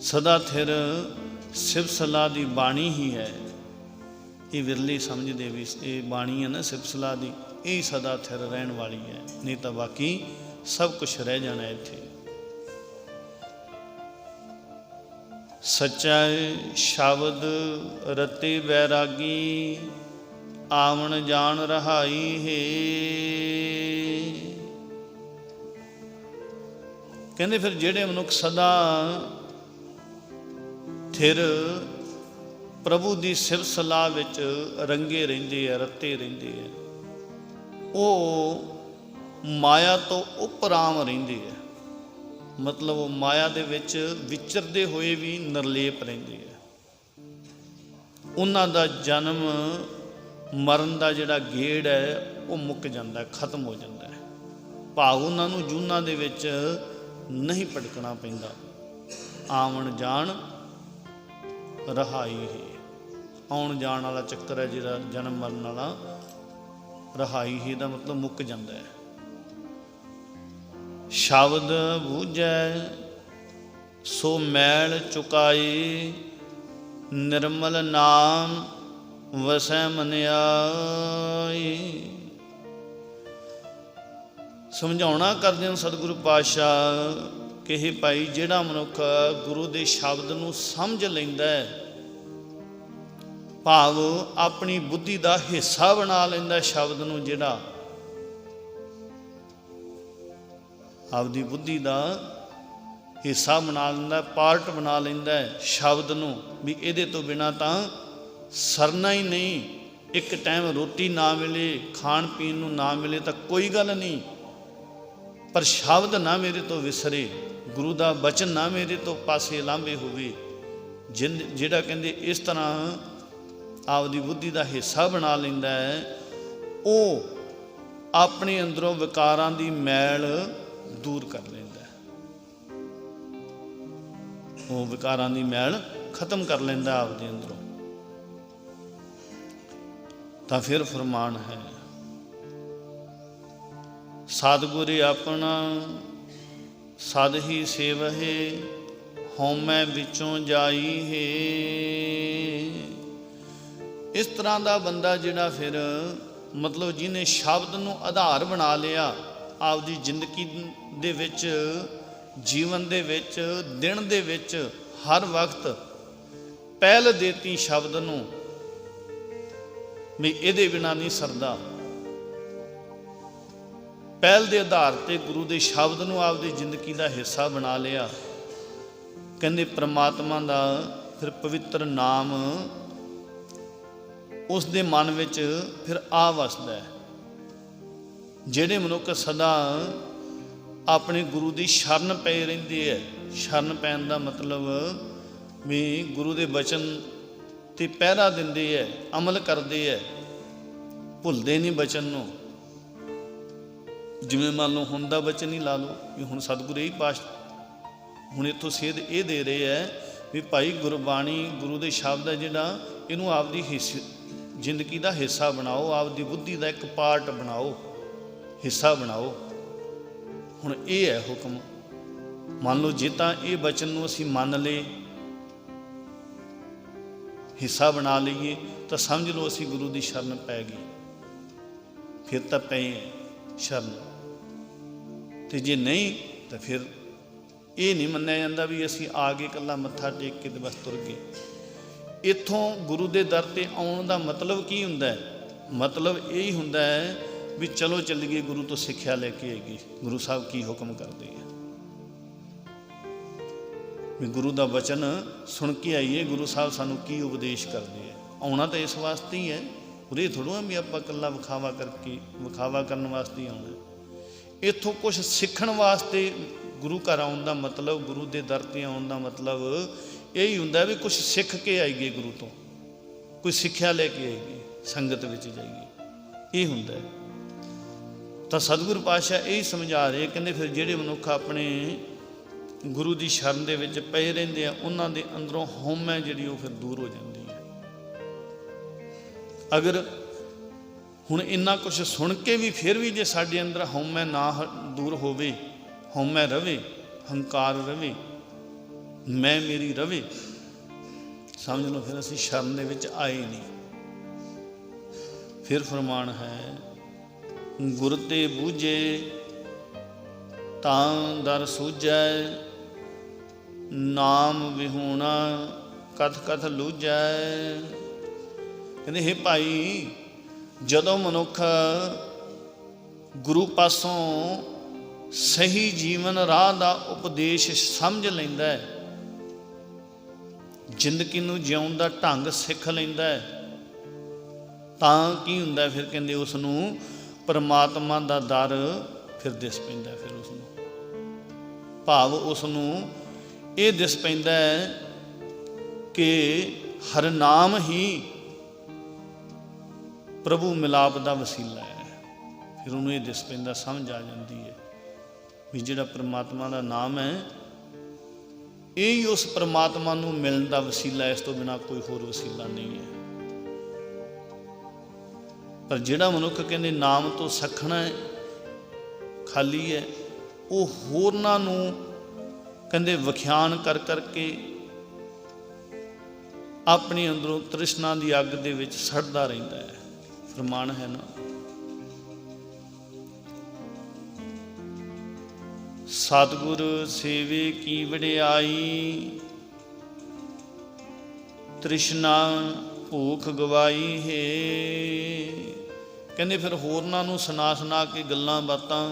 ਸਦਾ ਥਿਰ ਸਿਵ ਸਲਾਹ ਦੀ ਬਾਣੀ ਹੀ ਹੈ, ਇਹ ਵਿਰਲੇ ਸਮਝਦੇ ਵੀ ਇਹ ਬਾਣੀ ਹੈ ਨਾ ਸਿਵ ਸਲਾਹ ਦੀ, ਇਹ ਸਦਾ ਥਿਰ ਰਹਿਣ ਵਾਲੀ ਹੈ, ਨਹੀਂ ਤਾਂ ਬਾਕੀ ਸਭ ਕੁਛ ਰਹਿ ਜਾਣਾ ਇੱਥੇ। ਸੱਚਾ ਸ਼ਬਦ ਰਤੇ ਬੈਰਾਗੀ, ਆਵਣ ਜਾਣ ਰਹਾਈ ਹੈ। ਕਹਿੰਦੇ ਫਿਰ ਜਿਹੜੇ ਮਨੁੱਖ ਸਦਾ ਥਿਰ ਪ੍ਰਭੂ ਦੀ ਸਿਵ ਸਲਾਹ ਵਿੱਚ ਰੰਗੇ ਰਹਿੰਦੇ ਆ, ਰੱਤੇ ਰਹਿੰਦੇ ਆ, ਉਹ ਮਾਇਆ ਤੋਂ ਉਪਰਾਮ ਰਹਿੰਦੇ ਆ। ਮਤਲਬ ਉਹ ਮਾਇਆ ਦੇ ਵਿੱਚ ਵਿਚਰਦੇ ਹੋਏ ਵੀ ਨਿਰਲੇਪ ਰਹਿੰਦੇ ਆ। ਉਹਨਾਂ ਦਾ ਜਨਮ ਮਰਨ ਦਾ ਜਿਹੜਾ ਗੇੜ ਹੈ ਉਹ ਮੁੱਕ ਜਾਂਦਾ, ਖਤਮ ਹੋ ਜਾਂਦਾ ਹੈ। ਭਾਵ ਉਹਨਾਂ ਨੂੰ ਜੂਨਾਂ ਦੇ ਵਿੱਚ ਨਹੀਂ ਭਟਕਣਾ ਪੈਂਦਾ। ਆਵਣ ਜਾਣ ਰਹਾਈ ਹੈ, ਆਉਣ ਜਾਣ ਵਾਲਾ ਚੱਕਰ ਹੈ ਜਿਹੜਾ ਜਨਮ ਮਰਨ ਵਾਲਾ, ਰਹਾਈ ਹੀ ਦਾ ਮਤਲਬ ਮੁੱਕ ਜਾਂਦਾ ਹੈ। ਸ਼ਬਦ ਬੂਝੈ ਸੋ ਮੈਲ ਚੁਕਾਈ, ਨਿਰਮਲ ਨਾਮ ਵਸੈ ਮਨਿਆਈ। ਸਮਝਾਉਣਾ ਕਰਦੇ ਹਨ ਸਤਿਗੁਰੂ ਪਾਤਸ਼ਾਹ ਕਿ ਇਹ ਭਾਈ ਜਿਹੜਾ ਮਨੁੱਖ ਗੁਰੂ ਦੇ ਸ਼ਬਦ ਨੂੰ ਸਮਝ ਲੈਂਦਾ ਹੈ, ਭਾਵ ਆਪਣੀ ਬੁੱਧੀ ਦਾ ਹਿੱਸਾ ਬਣਾ ਲੈਂਦਾ ਸ਼ਬਦ ਨੂੰ, ਜਿਹੜਾ ਆਪਦੀ ਬੁੱਧੀ ਦਾ ਹਿੱਸਾ ਬਣਾ ਲੈਂਦਾ, ਪਾਰਟ ਬਣਾ ਲੈਂਦਾ ਸ਼ਬਦ ਨੂੰ, ਵੀ ਇਹਦੇ ਤੋਂ ਬਿਨਾਂ ਤਾਂ ਸਰਨਾ ਹੀ ਨਹੀਂ। ਇੱਕ ਟਾਈਮ ਰੋਟੀ ਨਾ ਮਿਲੇ, ਖਾਣ ਪੀਣ ਨੂੰ ਨਾ ਮਿਲੇ ਤਾਂ ਕੋਈ ਗੱਲ ਨਹੀਂ, ਪਰ ਸ਼ਬਦ ਨਾ ਮੇਰੇ ਤੋਂ ਵਿਸਰੇ, ਗੁਰੂ ਦਾ ਬਚਨ ਨਾ ਮੇਰੇ ਤੋਂ ਪਾਸੇ ਲਾਂਭੇ ਹੋਵੇ। ਜਿਹੜਾ ਕਹਿੰਦੇ ਇਸ ਤਰ੍ਹਾਂ ਆਪਦੀ ਬੁੱਧੀ ਦਾ ਹਿੱਸਾ ਬਣਾ ਲੈਂਦਾ ਹੈ, ਉਹ ਆਪਣੇ ਅੰਦਰੋਂ ਵਿਕਾਰਾਂ ਦੀ ਮੈਲ ਦੂਰ ਕਰ ਲੈਂਦਾ ਹੈ, ਉਹ ਵਿਕਾਰਾਂ ਦੀ ਮੈਲ ਖਤਮ ਕਰ ਲੈਂਦਾ ਆਪਦੇ ਅੰਦਰੋਂ। ਤਾਂ ਫਿਰ ਫਰਮਾਨ ਹੈ, ਸਤਿਗੁਰ ਆਪਣਾ ਸਦ ਹੀ ਸੇਵਹਿ, ਹਉਮੈ ਵਿੱਚੋਂ ਜਾਈ ਹੈ। ਇਸ ਤਰ੍ਹਾਂ ਦਾ ਬੰਦਾ ਜਿਹੜਾ ਫਿਰ ਮਤਲਬ ਜਿਹਨੇ ਸ਼ਬਦ ਨੂੰ ਆਧਾਰ ਬਣਾ ਲਿਆ ਆਪਦੀ ਜ਼ਿੰਦਗੀ ਦੇ ਵਿੱਚ, ਜੀਵਨ ਦੇ ਵਿੱਚ, ਦਿਨ ਦੇ ਵਿੱਚ ਹਰ ਵਕਤ ਪਹਿਲ ਦੇਤੀ ਸ਼ਬਦ ਨੂੰ, ਵੀ ਇਹਦੇ ਬਿਨਾਂ ਨਹੀਂ ਸਰਦਾ। ਪਹਿਲ ਦੇ ਆਧਾਰ ਤੇ ਗੁਰੂ ਦੇ ਸ਼ਬਦ ਨੂੰ ਆਪਦੀ ਜ਼ਿੰਦਗੀ ਦਾ ਹਿੱਸਾ ਬਣਾ ਲਿਆ। ਕਹਿੰਦੇ ਪ੍ਰਮਾਤਮਾ ਦਾ ਫਿਰ ਪਵਿੱਤਰ ਨਾਮ ਉਸ ਦੇ ਮਨ ਵਿੱਚ ਫਿਰ ਆ ਵਸਦਾ ਹੈ। ਜਿਹੜੇ ਮਨੁੱਖ ਸਦਾ ਆਪਣੇ ਗੁਰੂ ਦੀ ਸ਼ਰਨ ਪਏ ਰਹਿੰਦੇ ਹੈ, ਸ਼ਰਨ ਪੈਣ ਦਾ ਮਤਲਬ ਵੀ ਗੁਰੂ ਦੇ ਬਚਨ ਤੇ ਪਹਿਰਾ ਦਿੰਦੇ ਹੈ, ਅਮਲ ਕਰਦੇ ਹੈ, ਭੁੱਲਦੇ ਨਹੀਂ ਬਚਨ ਨੂੰ। ਜਿਵੇਂ ਮੰਨ ਲਓ ਹੁਣ ਦਾ ਬਚਨ ਹੀ ਲਾ ਲਓ, ਵੀ ਹੁਣ ਸਤਿਗੁਰੂ ਇਹੀ ਹੁਣ ਇੱਥੋਂ ਸੇਧ ਇਹ ਦੇ ਰਹੇ ਹੈ ਵੀ ਭਾਈ ਗੁਰਬਾਣੀ, ਗੁਰੂ ਦੇ ਸ਼ਬਦ ਹੈ ਜਿਹੜਾ, ਇਹਨੂੰ ਆਪਦੀ ਜ਼ਿੰਦਗੀ ਦਾ ਹਿੱਸਾ ਬਣਾਓ, ਆਪਦੀ ਬੁੱਧੀ ਦਾ ਇੱਕ ਪਾਰਟ ਬਣਾਓ, ਹਿੱਸਾ ਬਣਾਓ। ਹੁਣ ਇਹ ਹੈ ਹੁਕਮ। ਮੰਨ ਲਓ ਜੇ ਤਾਂ ਇਹ ਬਚਨ ਨੂੰ ਅਸੀਂ ਮੰਨ ਲਏ, ਹਿੱਸਾ ਬਣਾ ਲਈਏ, ਤਾਂ ਸਮਝ ਲਓ ਅਸੀਂ ਗੁਰੂ ਦੀ ਸ਼ਰਨ ਪੈ ਗਏ, ਫਿਰ ਤਾਂ ਪਏ ਸ਼ਰਨ। ਤੇ ਜੇ ਨਹੀਂ ਤਾਂ ਫਿਰ ਇਹ ਨਹੀਂ ਮੰਨਿਆ ਜਾਂਦਾ ਵੀ ਅਸੀਂ ਆ ਕੇ ਇਕੱਲਾ ਮੱਥਾ ਟੇਕ ਕੇ ਤੇ ਬਸ ਤੁਰ ਗਏ। ਇੱਥੋਂ ਗੁਰੂ ਦੇ ਦਰ ਤੇ ਆਉਣ ਦਾ ਮਤਲਬ ਕੀ ਹੁੰਦਾ ਹੈ? ਮਤਲਬ ਇਹ ਹੀ ਹੁੰਦਾ ਹੈ ਵੀ ਚਲੋ ਚੱਲੀਏ, ਗੁਰੂ ਤੋਂ ਸਿੱਖਿਆ ਲੈ ਕੇ ਆਈਏ, ਗੁਰੂ ਸਾਹਿਬ ਕੀ ਹੁਕਮ ਕਰਦੇ ਆ, ਵੀ ਗੁਰੂ ਦਾ ਬਚਨ ਸੁਣ ਕੇ ਆਈਏ, ਗੁਰੂ ਸਾਹਿਬ ਸਾਨੂੰ ਕੀ ਉਪਦੇਸ਼ ਕਰਦੇ ਆ। ਆਉਣਾ ਤਾਂ ਇਸ ਵਾਸਤੇ ਹੀ ਹੈ, ਉਰੇ ਥੋੜ੍ਹਾ ਵੀ ਆਪਾਂ ਇਕੱਲਾ ਵਿਖਾਵਾ ਕਰਨ ਵਾਸਤੇ ਹੀ ਆਉਣਾ। ਇੱਥੋਂ ਕੁਛ ਸਿੱਖਣ ਵਾਸਤੇ ਗੁਰੂ ਘਰ ਆਉਣ ਦਾ ਮਤਲਬ, ਗੁਰੂ ਦੇ ਦਰ ਤੇ ਆਉਣ ਦਾ ਮਤਲਬ ਇਹੀ ਹੁੰਦਾ ਵੀ ਕੁਛ ਸਿੱਖ ਕੇ ਆਈਏ, ਗੁਰੂ ਤੋਂ ਕੋਈ ਸਿੱਖਿਆ ਲੈ ਕੇ ਆਈਏ, ਸੰਗਤ ਵਿੱਚ ਜਾਈਏ, ਇਹ ਹੁੰਦਾ ਹੈ। ਤਾਂ ਸਤਿਗੁਰੂ ਪਾਤਸ਼ਾਹ ਇਹੀ ਸਮਝਾ ਰਹੇ, ਕਹਿੰਦੇ ਫਿਰ ਜਿਹੜੇ ਮਨੁੱਖ ਆਪਣੇ ਗੁਰੂ ਦੀ ਸ਼ਰਨ ਦੇ ਵਿੱਚ ਪਏ ਰਹਿੰਦੇ ਆ, ਉਹਨਾਂ ਦੇ ਅੰਦਰੋਂ ਹਉਮੈ ਜਿਹੜੀ ਉਹ ਫਿਰ ਦੂਰ ਹੋ ਜਾਂਦੀ ਹੈ। ਅਗਰ ਹੁਣ ਇੰਨਾ ਕੁਛ ਸੁਣ ਕੇ ਵੀ ਫਿਰ ਵੀ ਜੇ ਸਾਡੇ ਅੰਦਰ ਹਉਮੈ ਨਾ ਦੂਰ ਹੋਵੇ, ਹਉਮੈ ਰਵੇ, ਹੰਕਾਰ ਰਵੇ, ਮੈਂ ਮੇਰੀ ਰਵੇ, ਸਮਝ ਲਓ ਫਿਰ ਅਸੀਂ ਸ਼ਰਨ ਦੇ ਵਿੱਚ ਆਏ ਨਹੀਂ। ਫਿਰ ਫਰਮਾਨ ਹੈ, ਗੁਰ ਤੇ ਬੂਝੇ ਤਾਂ ਦਰ ਸੂਝੈ, ਨਾਮ ਵਿਹੂਣਾ ਕਥ ਕਥ ਲੂਝੈ। ਕਹਿੰਦੇ ਹੇ ਭਾਈ, ਜਦੋਂ ਮਨੁੱਖ ਗੁਰੂ ਪਾਸੋਂ ਸਹੀ ਜੀਵਨ ਰਾਹ ਦਾ ਉਪਦੇਸ਼ ਸਮਝ ਲੈਂਦਾ ਹੈ, ਜ਼ਿੰਦਗੀ ਨੂੰ ਜਿਉਣ ਦਾ ਢੰਗ ਸਿੱਖ ਲੈਂਦਾ ਹੈ, ਤਾਂ ਕੀ ਹੁੰਦਾ ਫਿਰ ਕਹਿੰਦੇ ਉਸ ਨੂੰ ਪਰਮਾਤਮਾ ਦਾ ਦਰ ਫਿਰ ਦਿਸ ਪੈਂਦਾ। ਫਿਰ ਉਸ ਨੂੰ ਭਾਵ ਉਸ ਨੂੰ ਇਹ ਦਿਸ ਪੈਂਦਾ ਹੈ ਕਿ ਹਰਨਾਮ ਹੀ ਪ੍ਰਭੂ ਮਿਲਾਪ ਦਾ ਵਸੀਲਾ ਹੈ। ਫਿਰ ਉਹਨੂੰ ਇਹ ਦਿਸ ਪੈਂਦਾ, ਸਮਝ ਆ ਜਾਂਦੀ ਹੈ ਵੀ ਜਿਹੜਾ ਪਰਮਾਤਮਾ ਦਾ ਨਾਮ ਹੈ, ਇਹ ਹੀ ਉਸ ਪਰਮਾਤਮਾ ਨੂੰ ਮਿਲਣ ਦਾ ਵਸੀਲਾ, ਇਸ ਤੋਂ ਬਿਨਾਂ ਕੋਈ ਹੋਰ ਵਸੀਲਾ ਨਹੀਂ ਹੈ। ਪਰ ਜਿਹੜਾ ਮਨੁੱਖ ਕਹਿੰਦੇ ਨਾਮ ਤੋਂ ਸੱਖਣਾ ਹੈ, ਖਾਲੀ ਹੈ, ਉਹ ਹੋਰਨਾਂ ਨੂੰ ਕਹਿੰਦੇ ਵਿਖਿਆਨ ਕਰ ਕਰਕੇ ਆਪਣੀ ਅੰਦਰੋਂ ਤ੍ਰਿਸ਼ਨਾ ਦੀ ਅੱਗ ਦੇ ਵਿੱਚ ਸੜਦਾ ਰਹਿੰਦਾ ਹੈ। ਫਰਮਾਨ ਹੈ ਨਾ, ਸਤਿਗੁਰ ਸੇਵੇ ਕੀ ਵਡਿਆਈ, ਤ੍ਰਿਸ਼ਨਾ ਭੂਖ ਗਵਾਈ ਹੈ। ਕਹਿੰਦੇ ਫਿਰ ਹੋਰਨਾਂ ਨੂੰ ਸੁਣਾ ਕੇ ਗੱਲਾਂ ਬਾਤਾਂ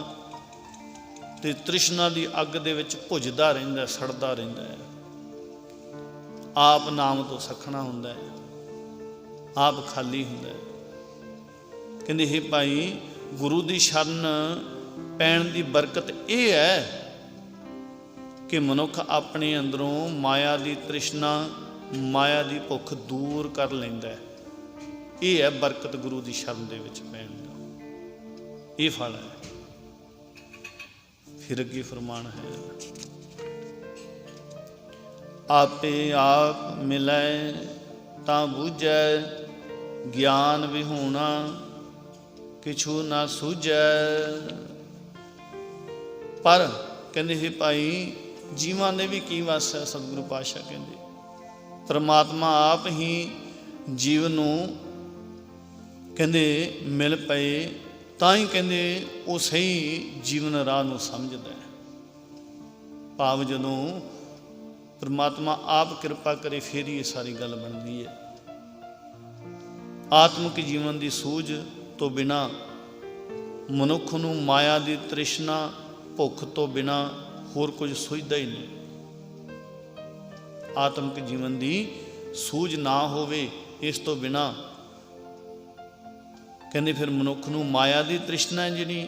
ਤੇ ਤ੍ਰਿਸ਼ਨਾ ਦੀ ਅੱਗ ਦੇ ਵਿੱਚ ਭੁੱਜਦਾ ਰਹਿੰਦਾ, ਸੜਦਾ ਰਹਿੰਦਾ ਹੈ। ਆਪ ਨਾਮ ਤੋਂ ਸਖਣਾ ਹੁੰਦਾ ਹੈ, ਆਪ ਖਾਲੀ ਹੁੰਦਾ ਹੈ। ਕਹਿੰਦੇ ਹੇ ਭਾਈ, ਗੁਰੂ ਦੀ ਸ਼ਰਨ ਪੈਣ ਦੀ ਬਰਕਤ ਇਹ ਹੈ ਕਿ ਮਨੁੱਖ ਆਪਣੇ ਅੰਦਰੋਂ ਮਾਇਆ ਦੀ ਤ੍ਰਿਸ਼ਨਾ, ਮਾਇਆ ਦੀ ਭੁੱਖ ਦੂਰ ਕਰ ਲੈਂਦਾ ਹੈ। ਇਹ ਹੈ ਬਰਕਤ ਗੁਰੂ ਦੀ ਸ਼ਰਨ ਦੇ ਵਿੱਚ ਪੈਣ ਦਾ, ਇਹ ਫਲ ਹੈ। ਫਿਰ ਅੱਗੇ ਫਰਮਾਨ ਹੈ, ਆਪੇ ਆਪ ਮਿਲੈ ਤਾਂ ਬੁਝੈ, ਗਿਆਨ ਵਿਹੂਣਾ ਕਿਛੂ ਨਾ ਸੂਝੈ। ਪਰ ਕਹਿੰਦੇ ਹੈ ਭਾਈ, ਜੀਵਾਂ ਦੇ ਵੀ ਕੀ ਵੱਸ ਹੈ। ਸਤਿਗੁਰੂ ਪਾਤਸ਼ਾਹ ਕਹਿੰਦੇ ਪਰਮਾਤਮਾ ਆਪ ਹੀ ਜੀਵ ਨੂੰ ਕਹਿੰਦੇ ਮਿਲ ਪਏ, ਤਾਂ ਹੀ ਕਹਿੰਦੇ ਉਹ ਸਹੀ ਜੀਵਨ ਰਾਹ ਨੂੰ ਸਮਝਦਾ ਹੈ। ਭਾਵ ਜਦੋਂ ਪਰਮਾਤਮਾ ਆਪ ਕਿਰਪਾ ਕਰੇ ਫਿਰ ਹੀ ਇਹ ਸਾਰੀ ਗੱਲ ਬਣਦੀ ਹੈ। ਆਤਮਿਕ ਜੀਵਨ ਦੀ ਸੂਝ ਤੋਂ ਬਿਨਾਂ ਮਨੁੱਖ ਨੂੰ ਮਾਇਆ ਦੀ ਤ੍ਰਿਸ਼ਨਾ, ਭੁੱਖ ਤੋਂ ਬਿਨਾਂ ਹੋਰ ਕੁਝ ਸੁਝਦਾ ਹੀ ਨਹੀਂ। ਆਤਮਿਕ ਜੀਵਨ ਦੀ ਸੂਝ ਨਾ ਹੋਵੇ ਇਸ ਤੋਂ ਬਿਨਾਂ, ਕਹਿੰਦੇ ਫਿਰ ਮਨੁੱਖ ਨੂੰ ਮਾਇਆ ਦੀ ਤ੍ਰਿਸ਼ਨਾ ਹੈ ਜਿਹੜੀ,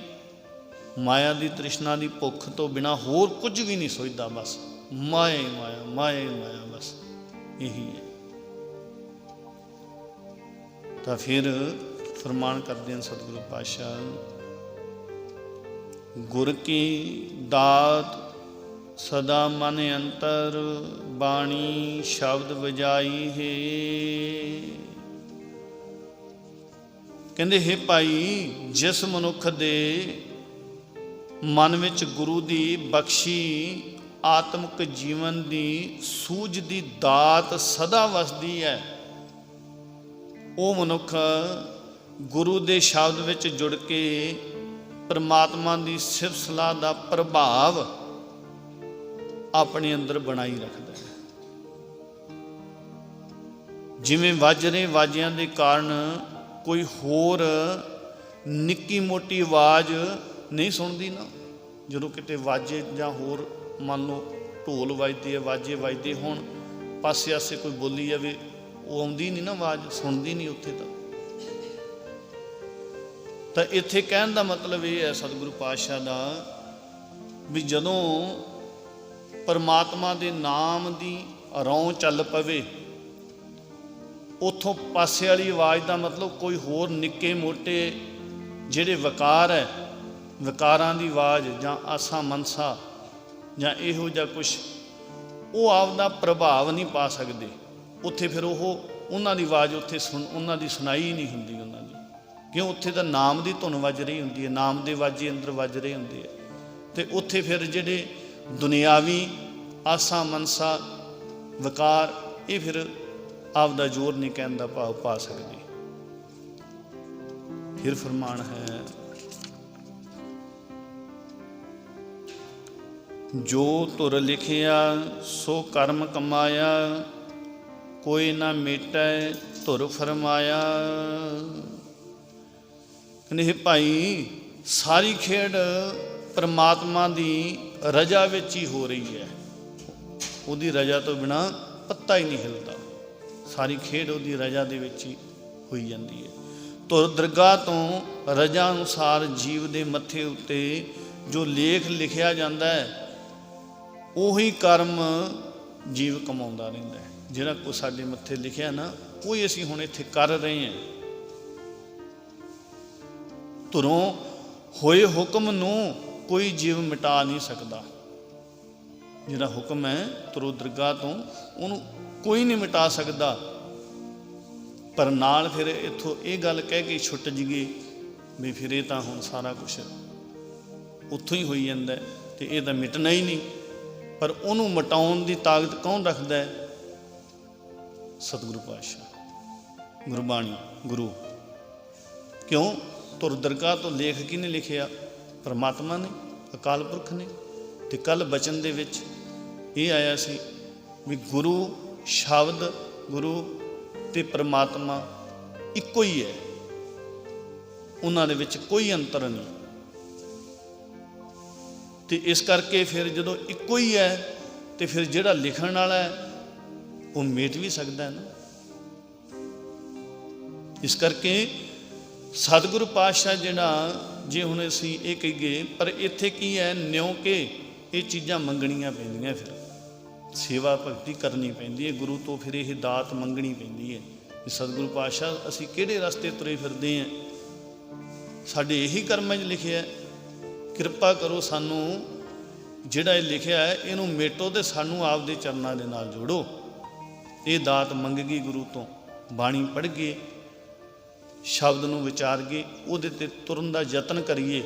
ਮਾਇਆ ਦੀ ਤ੍ਰਿਸ਼ਨਾ ਦੀ ਭੁੱਖ ਤੋਂ ਬਿਨਾਂ ਹੋਰ ਕੁਝ ਵੀ ਨਹੀਂ ਸੁਝਦਾ। ਬਸ ਮਾਇਆ ਹੀ ਮਾਇਆ, ਮਾਇਆ ਹੀ ਮਾਇਆ, ਬਸ ਇਹੀ ਹੈ। ਤਾਂ ਫਿਰ ਫਰਮਾਨ ਕਰਦੇ ਹਨ ਸਤਿਗੁਰੂ ਪਾਤਸ਼ਾਹ, ਗੁਰ ਕੀ ਦਾਤ ਸਦਾ ਮਨ ਅੰਤਰ, ਬਾਣੀ ਸ਼ਬਦ ਵਜਾਈ ਹੈ। ਕਹਿੰਦੇ ਹੈ ਭਾਈ, ਜਿਸ ਮਨੁੱਖ ਦੇ ਮਨ ਵਿੱਚ ਗੁਰੂ ਦੀ ਬਖਸ਼ੀ ਆਤਮਿਕ ਜੀਵਨ ਦੀ ਸੂਝ ਦੀ ਦਾਤ ਸਦਾ ਵਸਦੀ ਹੈ, ਉਹ ਮਨੁੱਖ ਗੁਰੂ ਦੇ ਸ਼ਬਦ ਵਿੱਚ ਜੁੜ ਕੇ ਪਰਮਾਤਮਾ ਦੀ ਸਿਫਤ ਸਲਾਹ ਦਾ ਪ੍ਰਭਾਵ ਆਪਣੇ ਅੰਦਰ ਬਣਾਈ ਰੱਖਦਾ ਹੈ। ਜਿਵੇਂ ਵਾਜਰੇ ਵਾਜਿਆਂ ਦੇ ਕਾਰਨ ਕੋਈ ਹੋਰ ਨਿੱਕੀ ਮੋਟੀ ਆਵਾਜ਼ ਨਹੀਂ ਸੁਣਦੀ ਨਾ, ਜਦੋਂ ਕਿਤੇ ਵਾਜੇ ਜਾਂ ਹੋਰ ਮੰਨ ਲਓ ਢੋਲ ਵੱਜਦੇ ਆ, ਵਾਜੇ ਵੱਜਦੇ ਹੋਣ, ਪਾਸੇ ਆਸੇ ਕੋਈ ਬੋਲੀ ਜਾਵੇ, ਉਹ ਆਉਂਦੀ ਨਹੀਂ ਨਾ ਆਵਾਜ਼, ਸੁਣਦੀ ਨਹੀਂ ਉੱਥੇ ਤਾਂ ਇੱਥੇ ਕਹਿਣ ਦਾ ਮਤਲਬ ਇਹ ਹੈ ਸਤਿਗੁਰੂ ਪਾਤਸ਼ਾਹ ਦਾ, ਵੀ ਜਦੋਂ ਪਰਮਾਤਮਾ ਦੇ ਨਾਮ ਦੀ ਰੌਂ ਚੱਲ ਪਵੇ, ਉੱਥੋਂ ਪਾਸੇ ਵਾਲੀ ਆਵਾਜ਼ ਦਾ ਮਤਲਬ ਕੋਈ ਹੋਰ ਨਿੱਕੇ ਮੋਟੇ ਜਿਹੜੇ ਵਕਾਰ ਹੈ, ਵਕਾਰਾਂ ਦੀ ਆਵਾਜ਼ ਜਾਂ ਆਸਾ ਮਨਸਾ ਜਾਂ ਇਹੋ ਜਿਹਾ ਕੁਛ, ਉਹ ਆਪਦਾ ਪ੍ਰਭਾਵ ਨਹੀਂ ਪਾ ਸਕਦੇ ਉੱਥੇ। ਫਿਰ ਉਹਨਾਂ ਦੀ ਆਵਾਜ਼ ਉੱਥੇ ਉਹਨਾਂ ਦੀ ਸੁਣਾਈ ਨਹੀਂ ਹੁੰਦੀ ਉਹਨਾਂ ਦੀ, ਕਿਉਂ? ਉੱਥੇ ਤਾਂ ਨਾਮ ਦੀ ਧੁਨ ਵੱਜ ਰਹੀ ਹੁੰਦੀ ਹੈ, ਨਾਮ ਦੇ ਵਾਜੇ ਅੰਦਰ ਵੱਜ ਰਹੇ ਹੁੰਦੇ ਆ। ਅਤੇ ਉੱਥੇ ਫਿਰ ਜਿਹੜੇ ਦੁਨਿਆਵੀ ਆਸਾ ਮਨਸਾ ਵਕਾਰ, ਇਹ ਫਿਰ ਆਪਦਾ ਜ਼ੋਰ ਨਹੀਂ ਕਹਿਣ ਦਾ ਭਾਵ ਪਾ ਸਕਦੇ। ਫਿਰ ਫਰਮਾਨ ਹੈ, ਜੋ ਧੁਰ ਲਿਖਿਆ ਸੋ ਕਰਮ ਕਮਾਇਆ, ਕੋਈ ਨਾ ਮੇਟੈ ਧੁਰ ਫਰਮਾਇਆ। ਕਹਿੰਦੇ ਭਾਈ, ਸਾਰੀ ਖੇਡ ਪਰਮਾਤਮਾ ਦੀ ਰਜਾ ਵਿੱਚ ਹੀ ਹੋ ਰਹੀ ਹੈ, ਉਹਦੀ ਰਜਾ ਤੋਂ ਬਿਨਾਂ ਪੱਤਾ ਹੀ ਨਹੀਂ ਹਿਲਦਾ। ਸਾਰੀ ਖੇਡ ਉਹਦੀ ਰਜਾ ਦੇ ਵਿੱਚ ਹੀ ਹੋਈ ਜਾਂਦੀ ਹੈ। ਧੁਰ ਦਰਗਾਹ ਤੋਂ ਰਜਾ ਅਨੁਸਾਰ ਜੀਵ ਦੇ ਮੱਥੇ ਉੱਤੇ ਜੋ ਲੇਖ ਲਿਖਿਆ ਜਾਂਦਾ ਹੈ, ਉਹੀ ਕਰਮ ਜੀਵ ਕਮਾਉਂਦਾ ਰਹਿੰਦਾ ਹੈ। ਜਿਹੜਾ ਕੁਛ ਸਾਡੇ ਮੱਥੇ ਲਿਖਿਆ ਨਾ, ਉਹੀ ਅਸੀਂ ਹੁਣ ਇੱਥੇ ਕਰ ਰਹੇ ਹਾਂ। ਧੁਰੋਂ ਹੋਏ ਹੁਕਮ ਨੂੰ ਕੋਈ ਜੀਵ ਮਿਟਾ ਨਹੀਂ ਸਕਦਾ। ਜਿਹੜਾ ਹੁਕਮ ਹੈ ਧੁਰੋਂ ਦਰਗਾਹ ਤੋਂ, ਉਹਨੂੰ ਕੋਈ ਨਹੀਂ ਮਿਟਾ ਸਕਦਾ। ਪਰ ਨਾਲ ਫਿਰ ਇੱਥੋਂ ਇਹ ਗੱਲ ਕਹਿ ਕੇ ਛੁੱਟ ਜੀਏ ਵੀ ਫਿਰ ਇਹ ਤਾਂ ਹੁਣ ਸਾਰਾ ਕੁਛ ਉੱਥੋਂ ਹੀ ਹੋਈ ਜਾਂਦਾ ਅਤੇ ਇਹ ਤਾਂ ਮਿਟਣਾ ਹੀ ਨਹੀਂ। ਪਰ ਉਹਨੂੰ ਮਿਟਾਉਣ ਦੀ ਤਾਕਤ ਕੌਣ ਰੱਖਦਾ ਹੈ? ਸਤਿਗੁਰੂ ਪਾਤਸ਼ਾਹ, ਗੁਰਬਾਣੀ, ਗੁਰੂ। ਕਿਉਂ? ਧੁਰ ਦਰਗਾਹ ਤੋਂ ਲੇਖ ਕਿਹਨੇ ਲਿਖਿਆ? ਪਰਮਾਤਮਾ ਨੇ, ਅਕਾਲ ਪੁਰਖ ਨੇ। ਅਤੇ ਕੱਲ੍ਹ ਬਚਨ ਦੇ ਵਿੱਚ ਇਹ ਆਇਆ ਸੀ ਵੀ ਗੁਰੂ ਸ਼ਬਦ, ਗੁਰੂ ਤੇ ਪ੍ਰਮਾਤਮਾ ਇੱਕੋ ਹੀ ਹੈ, ਉਹਨਾਂ ਦੇ ਵਿੱਚ ਕੋਈ ਅੰਤਰ ਨਹੀਂ। ਤੇ ਇਸ ਕਰਕੇ ਫਿਰ ਜਦੋਂ ਇੱਕੋ ਹੀ ਹੈ ਤੇ ਫਿਰ ਜਿਹੜਾ ਲਿਖਣ ਵਾਲਾ ਹੈ ਉਹ ਮੇਟ ਵੀ ਸਕਦਾ ਹੈ ਨਾ। ਇਸ ਕਰਕੇ ਸਤਿਗੁਰੂ ਪਾਤਸ਼ਾਹ ਜਿਹੜਾ, ਜੇ ਹੁਣ ਅਸੀਂ ਇਹ ਕਹੀਏ, ਪਰ ਇੱਥੇ ਕੀ ਹੈ, ਨਿਉ ਕਿ ਇਹ ਚੀਜ਼ਾਂ ਮੰਗਣੀਆਂ ਪੈਂਦੀਆਂ, ਫਿਰ ਸੇਵਾ ਭਗਤੀ ਕਰਨੀ ਪੈਂਦੀ ਹੈ ਗੁਰੂ ਤੋਂ, ਫਿਰ ਇਹ ਦਾਤ ਮੰਗਣੀ ਪੈਂਦੀ ਹੈ। ਸਤਿਗੁਰੂ ਪਾਤਸ਼ਾਹ ਅਸੀਂ ਕਿਹੜੇ ਰਸਤੇ ਤੁਰੇ ਫਿਰਦੇ ਹਾਂ, ਸਾਡੇ ਇਹੀ ਕਰਮਾਂ 'ਚ ਲਿਖਿਆ, ਕਿਰਪਾ ਕਰੋ ਸਾਨੂੰ ਜਿਹੜਾ ਇਹ ਲਿਖਿਆ ਹੈ ਇਹਨੂੰ ਮੇਟੋ ਤੇ ਸਾਨੂੰ ਆਪਦੇ ਚਰਨਾਂ ਦੇ ਨਾਲ ਜੋੜੋ। ਇਹ ਦਾਤ ਮੰਗ ਗਈ ਗੁਰੂ ਤੋਂ, ਬਾਣੀ ਪੜ੍ਹ ਗਏ, ਸ਼ਬਦ ਨੂੰ ਵਿਚਾਰ ਕੇ ਉਹਦੇ 'ਤੇ ਤੁਰਨ ਦਾ ਯਤਨ ਕਰੀਏ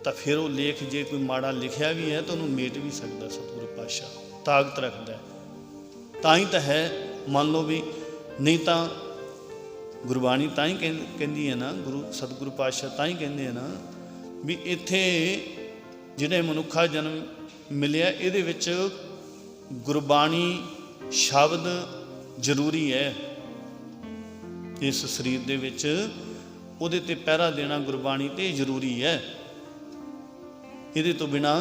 ਤਾਂ ਫਿਰ ਉਹ ਲੇਖ ਜੇ ਕੋਈ ਮਾੜਾ ਲਿਖਿਆ ਵੀ ਹੈ ਤਾਂ ਉਹਨੂੰ ਮੇਟ ਵੀ ਸਕਦਾ ਸਤਿਗੁਰੂ ਪਾਤਸ਼ਾਹ, ਤਾਕਤ ਰੱਖਦਾ। ਤਾਂ ਹੀ ਤਾਂ ਹੈ, ਮੰਨ ਲਓ ਵੀ, ਨਹੀਂ ਤਾਂ ਗੁਰਬਾਣੀ ਤਾਂ ਹੀ ਕਹਿੰਦੀ ਹੈ ਨਾ, ਸਤਿਗੁਰੂ ਪਾਤਸ਼ਾਹ ਤਾਂ ਹੀ ਕਹਿੰਦੇ ਆ ਨਾ ਵੀ ਇੱਥੇ ਜਿਹੜੇ ਮਨੁੱਖਾ ਜਨਮ ਮਿਲਿਆ ਇਹਦੇ ਵਿੱਚ ਗੁਰਬਾਣੀ ਸ਼ਬਦ ਜ਼ਰੂਰੀ ਹੈ। ਇਸ ਸਰੀਰ ਦੇ ਵਿੱਚ ਉਹਦੇ 'ਤੇ ਪਹਿਰਾ ਦੇਣਾ ਗੁਰਬਾਣੀ 'ਤੇ ਜ਼ਰੂਰੀ ਹੈ। ਇਹਦੇ ਤੋਂ ਬਿਨਾਂ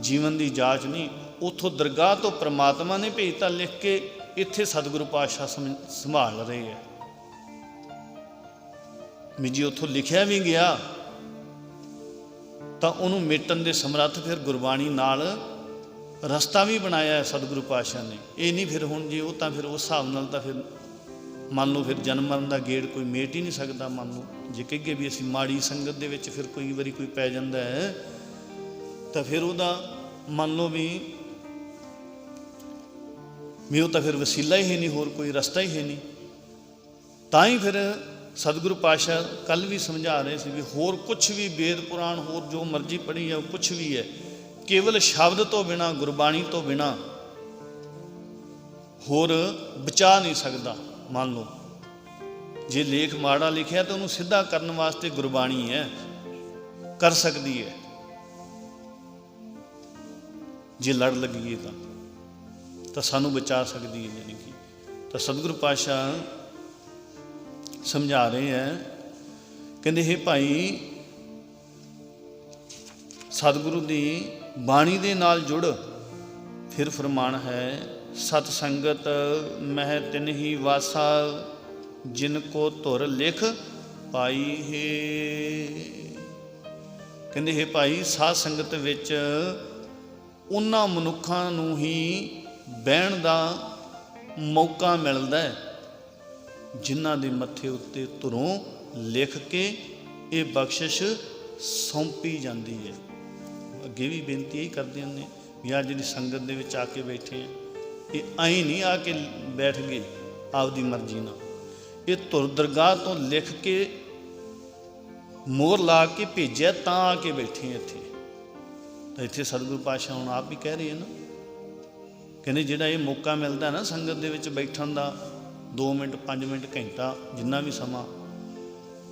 ਜੀਵਨ ਦੀ ਜਾਂਚ ਨਹੀਂ। ਉੱਥੋਂ ਦਰਗਾਹ ਤੋਂ ਪ੍ਰਮਾਤਮਾ ਨੇ ਭੇਜਤਾ ਲਿਖ ਕੇ, ਇੱਥੇ ਸਤਿਗੁਰੂ ਪਾਤਸ਼ਾਹ ਸੰਭਾਲ ਰਹੇ ਹੈ ਵੀ ਜੀ। ਉੱਥੋਂ ਲਿਖਿਆ ਵੀ ਗਿਆ ਤਾਂ ਉਹਨੂੰ ਮੇਟਣ ਦੇ ਸਮਰੱਥ ਫਿਰ ਗੁਰਬਾਣੀ ਨਾਲ ਰਸਤਾ ਵੀ ਬਣਾਇਆ ਸਤਿਗੁਰੂ ਪਾਤਸ਼ਾਹ ਨੇ। ਇਹ ਨਹੀਂ ਫਿਰ ਹੁਣ ਜੇ ਉਹ ਤਾਂ ਫਿਰ ਉਸ ਹਿਸਾਬ ਨਾਲ ਤਾਂ ਫਿਰ ਮੰਨ ਲਓ ਫਿਰ ਜਨਮ ਮਰਨ ਦਾ ਗੇੜ ਕੋਈ ਮੇਟ ਹੀ ਨਹੀਂ ਸਕਦਾ। ਮੰਨ ਲਓ ਜੇ ਕਹੀਏ ਵੀ ਅਸੀਂ ਮਾੜੀ ਸੰਗਤ ਦੇ ਵਿੱਚ ਫਿਰ ਕੋਈ ਵਾਰੀ ਕੋਈ ਪੈ ਜਾਂਦਾ ਹੈ ਤਾਂ ਫਿਰ ਉਹਦਾ ਮੰਨ ਲਓ ਵੀ ਉਹ ਤਾਂ ਫਿਰ ਵਸੀਲਾ ਹੀ ਹੈ ਨਹੀਂ, ਹੋਰ ਕੋਈ ਰਸਤਾ ਹੀ ਹੈ ਨਹੀਂ। ਤਾਂ ਹੀ ਫਿਰ ਸਤਿਗੁਰੂ ਪਾਤਸ਼ਾਹ ਕੱਲ੍ਹ ਵੀ ਸਮਝਾ ਰਹੇ ਸੀ ਵੀ ਹੋਰ ਕੁਛ ਵੀ ਵੇਦ ਪੁਰਾਣ ਹੋਰ ਜੋ ਮਰਜ਼ੀ ਪੜ੍ਹੀ ਹੈ ਕੁਛ ਵੀ ਹੈ, ਕੇਵਲ ਸ਼ਬਦ ਤੋਂ ਬਿਨਾਂ, ਗੁਰਬਾਣੀ ਤੋਂ ਬਿਨਾਂ ਹੋਰ ਬਚਾ ਨਹੀਂ ਸਕਦਾ। ਮੰਨ ਲਓ ਜੇ ਲੇਖ ਮਾੜਾ ਲਿਖਿਆ ਤਾਂ ਉਹਨੂੰ ਸਿੱਧਾ ਕਰਨ ਵਾਸਤੇ ਗੁਰਬਾਣੀ ਹੈ, ਕਰ ਸਕਦੀ ਹੈ ਜੇ ਲੜ ਲੱਗੀਏ ਤਾਂ ਸਾਨੂੰ ਬਚਾ ਸਕਦੀ ਹੈ। ਯਾਨੀ ਕਿ ਤਾਂ ਸਤਿਗੁਰੂ ਪਾਤਸ਼ਾਹ ਸਮਝਾ ਰਹੇ ਹੈ, ਕਹਿੰਦੇ ਹੇ ਭਾਈ ਸਤਿਗੁਰੂ ਦੀ ਬਾਣੀ ਦੇ ਨਾਲ ਜੁੜ। ਫਿਰ ਫਰਮਾਨ ਹੈ, ਸਤ ਸੰਗਤ ਮਹਿ ਤਿਨਹੀ ਵਾਸਾ ਜਿਨ ਕੋ ਧੁਰ ਲਿਖ ਪਾਈ ਹੈ। ਕਹਿੰਦੇ ਹੇ ਭਾਈ ਸਾਧ ਸੰਗਤ ਵਿੱਚ ਉਹਨਾਂ ਮਨੁੱਖਾਂ ਨੂੰ ਹੀ ਬਹਿਣ ਦਾ ਮੌਕਾ ਮਿਲਦਾ ਹੈ ਜਿਨ੍ਹਾਂ ਦੇ ਮੱਥੇ ਉੱਤੇ ਧੁਰੋਂ ਲਿਖ ਕੇ ਇਹ ਬਖਸ਼ਿਸ਼ ਸੌਂਪੀ ਜਾਂਦੀ ਹੈ। ਅੱਗੇ ਵੀ ਬੇਨਤੀ ਹੀ ਕਰਦੇ ਹੁੰਦੇ ਵੀ ਆਹ ਜਿਹੜੀ ਸੰਗਤ ਦੇ ਵਿੱਚ ਆ ਕੇ ਬੈਠੇ ਆ, ਇਹ ਆਈ ਨਹੀਂ ਆ ਕੇ ਬੈਠ ਗਏ ਆਪਦੀ ਮਰਜ਼ੀ ਨਾਲ, ਇਹ ਧੁਰ ਦਰਗਾਹ ਤੋਂ ਲਿਖ ਕੇ ਮੋਹਰ ਲਾ ਕੇ ਭੇਜਿਆ ਤਾਂ ਆ ਕੇ ਬੈਠੇ ਇੱਥੇ। ਤਾਂ ਇੱਥੇ ਸਤਿਗੁਰੂ ਪਾਤਸ਼ਾਹ ਹੁਣ ਆਪ ਵੀ ਕਹਿ ਰਹੇ ਨਾ, ਕਹਿੰਦੇ ਜਿਹੜਾ ਇਹ ਮੌਕਾ ਮਿਲਦਾ ਨਾ ਸੰਗਤ ਦੇ ਵਿੱਚ ਬੈਠਣ ਦਾ, 2 ਮਿੰਟ 5 ਮਿੰਟ ਘੰਟਾ ਜਿੰਨਾ ਵੀ ਸਮਾਂ,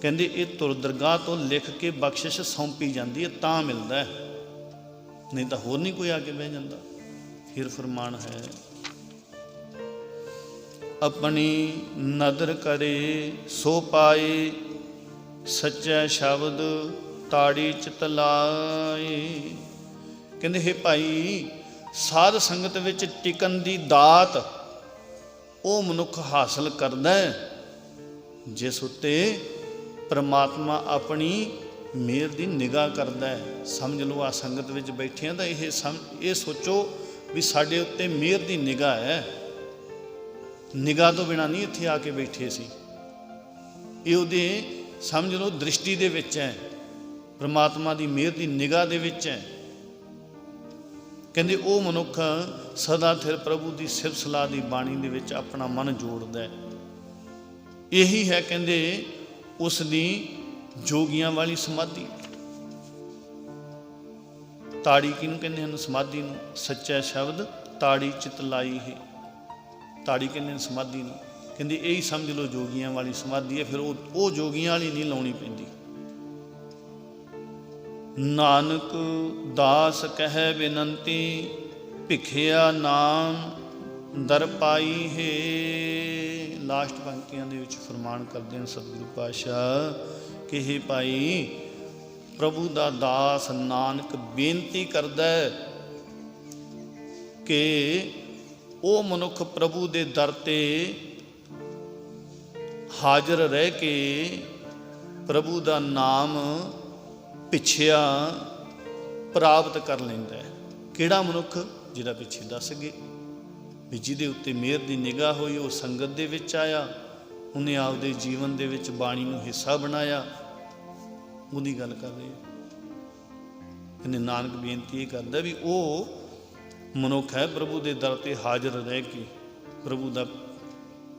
ਕਹਿੰਦੇ ਇਹ ਧੁਰ ਦਰਗਾਹ ਤੋਂ ਲਿਖ ਕੇ ਬਖਸ਼ਿਸ਼ ਸੌਂਪੀ ਜਾਂਦੀ ਹੈ ਤਾਂ ਮਿਲਦਾ ਹੈ, ਨਹੀਂ ਤਾਂ ਹੋਰ ਨਹੀਂ ਕੋਈ ਆ ਕੇ ਬਹਿ ਜਾਂਦਾ। ਫਿਰ ਫਰਮਾਨ ਹੈ, ਆਪਣੀ ਨਦਰ ਕਰੇ ਸੋ ਪਾਏ ਸੱਚਾ ਸ਼ਬਦ ਤਾੜੀ ਚਿਤ ਲਾਏ। ਕਹਿੰਦੇ ਹੇ ਭਾਈ ਸਾਧ ਸੰਗਤ ਵਿੱਚ ਟਿਕਣ ਦੀ ਦਾਤ ਉਹ ਮਨੁੱਖ ਹਾਸਲ ਕਰਦਾ ਹੈ ਜਿਸ ਉੱਤੇ ਪਰਮਾਤਮਾ ਆਪਣੀ ਮਿਹਰ ਦੀ ਨਿਗਾਹ ਕਰਦਾ ਹੈ। ਸਮਝ ਲਓ ਆ ਸੰਗਤ ਵਿੱਚ ਬੈਠੇ ਆ ਤਾਂ ਇਹ ਸੋਚੋ ਵੀ ਸਾਡੇ ਉੱਤੇ ਮਿਹਰ ਦੀ ਨਿਗਾਹ ਹੈ। ਨਿਗਾਹ ਤੋਂ ਬਿਨਾਂ ਨਹੀਂ ਇੱਥੇ ਆ ਕੇ ਬੈਠੇ ਸੀ, ਇਹ ਉਹਦੇ ਸਮਝ ਲਓ ਦ੍ਰਿਸ਼ਟੀ ਦੇ ਵਿੱਚ ਹੈ, ਪਰਮਾਤਮਾ ਦੀ ਮਿਹਰ ਦੀ ਨਿਗਾਹ ਦੇ ਵਿੱਚ ਹੈ। ਕਹਿੰਦੇ ਉਹ ਮਨੁੱਖ ਸਦਾ ਥਿਰ ਪ੍ਰਭੂ ਦੀ ਸਿਫਤ ਸਲਾਹ ਦੀ ਬਾਣੀ ਦੇ ਵਿੱਚ ਆਪਣਾ ਮਨ ਜੋੜਦਾ ਹੈ। ਇਹੀ ਹੈ ਕਹਿੰਦੇ ਉਸ ਦੀ ਜੋਗੀਆਂ ਵਾਲੀ ਸਮਾਧੀ। ਤਾੜੀ ਕਿਹਨੂੰ ਕਹਿੰਦੇ ਹਨ? ਸਮਾਧੀ ਨੂੰ। ਸੱਚਾ ਸ਼ਬਦ ਤਾੜੀ ਚਿਤ ਲਾਈ ਹੈ, ਤਾੜੀ ਕਹਿੰਦੇ ਨੇ ਸਮਾਧੀ ਨੂੰ। ਕਹਿੰਦੇ ਇਹੀ ਸਮਝ ਲਓ ਜੋਗੀਆਂ ਵਾਲੀ ਸਮਾਧੀ ਹੈ। ਫਿਰ ਉਹ ਜੋਗੀਆਂ ਵਾਲੀ ਨਹੀਂ ਲਾਉਣੀ ਪੈਂਦੀ। ਨਾਨਕ ਦਾਸ ਕਹਿ ਬੇਨੰਤੀ ਭਿਖਿਆ ਨਾਮ ਦਰ ਪਾਈ ਹੈ। ਲਾਸਟ ਪੰਕਤੀਆਂ ਦੇ ਵਿੱਚ ਫਰਮਾਨ ਕਰਦੇ ਹਨ ਸਤਿਗੁਰੂ ਪਾਤਸ਼ਾਹ ਕਿ ਹੇ ਭਾਈ, ਪ੍ਰਭੂ ਦਾ ਦਾਸ ਨਾਨਕ ਬੇਨਤੀ ਕਰਦਾ ਹੈ ਕਿ ਉਹ ਮਨੁੱਖ ਪ੍ਰਭੂ ਦੇ ਦਰ ਤੇ ਹਾਜ਼ਰ ਰਹਿ ਕੇ ਪ੍ਰਭੂ ਦਾ ਨਾਮ ਪਿੱਛਿਆ ਪ੍ਰਾਪਤ ਕਰ ਲੈਂਦਾ ਹੈ। ਕਿਹੜਾ ਮਨੁੱਖ? ਜਿਹਦਾ ਪਿੱਛੇ ਦੱਸ ਗਏ ਵੀ ਜਿਹਦੇ ਉੱਤੇ ਮਿਹਰ ਦੀ ਨਿਗਾਹ ਹੋਈ, ਉਹ ਸੰਗਤ ਦੇ ਵਿੱਚ ਆਇਆ, ਉਹਨੇ ਆਪਦੇ ਜੀਵਨ ਦੇ ਵਿੱਚ ਬਾਣੀ ਨੂੰ ਹਿੱਸਾ ਬਣਾਇਆ, ਉਹਦੀ ਗੱਲ ਕਰ ਰਹੇ। ਇਹਨੇ ਨਾਨਕ ਬੇਨਤੀ ਇਹ ਕਰਦਾ ਵੀ ਉਹ ਮਨੁੱਖ ਹੈ ਪ੍ਰਭੂ ਦੇ ਦਰ ਤੇ ਹਾਜ਼ਰ ਰਹਿ ਕੇ ਪ੍ਰਭੂ ਦਾ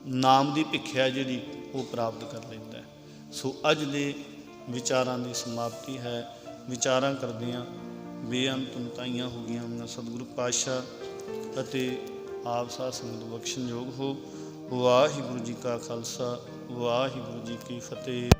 ਨਾਮ ਦੀ ਭਿੱਖਿਆ ਜਿਹੜੀ ਉਹ ਪ੍ਰਾਪਤ ਕਰ ਲੈਂਦਾ ਹੈ। ਸੋ ਅੱਜ ਦੇ ਵਿਚਾਰਾਂ ਦੀ ਸਮਾਪਤੀ ਹੈ। ਵਿਚਾਰਾਂ ਕਰਦਿਆਂ ਬੇਅੰਤ ਉਨਤਾਈਆਂ ਹੋ ਗਈਆਂ ਉਹਨਾਂ ਸਤਿਗੁਰੂ ਪਾਤਸ਼ਾਹ ਅਤੇ ਆਪ ਸਾਧ ਸੰਗਤ ਬਖਸ਼ਣਯੋਗ ਹੋ। ਵਾਹਿਗੁਰੂ ਜੀ ਕਾ ਖਾਲਸਾ, ਵਾਹਿਗੁਰੂ ਜੀ ਕੀ ਫਤਿਹ।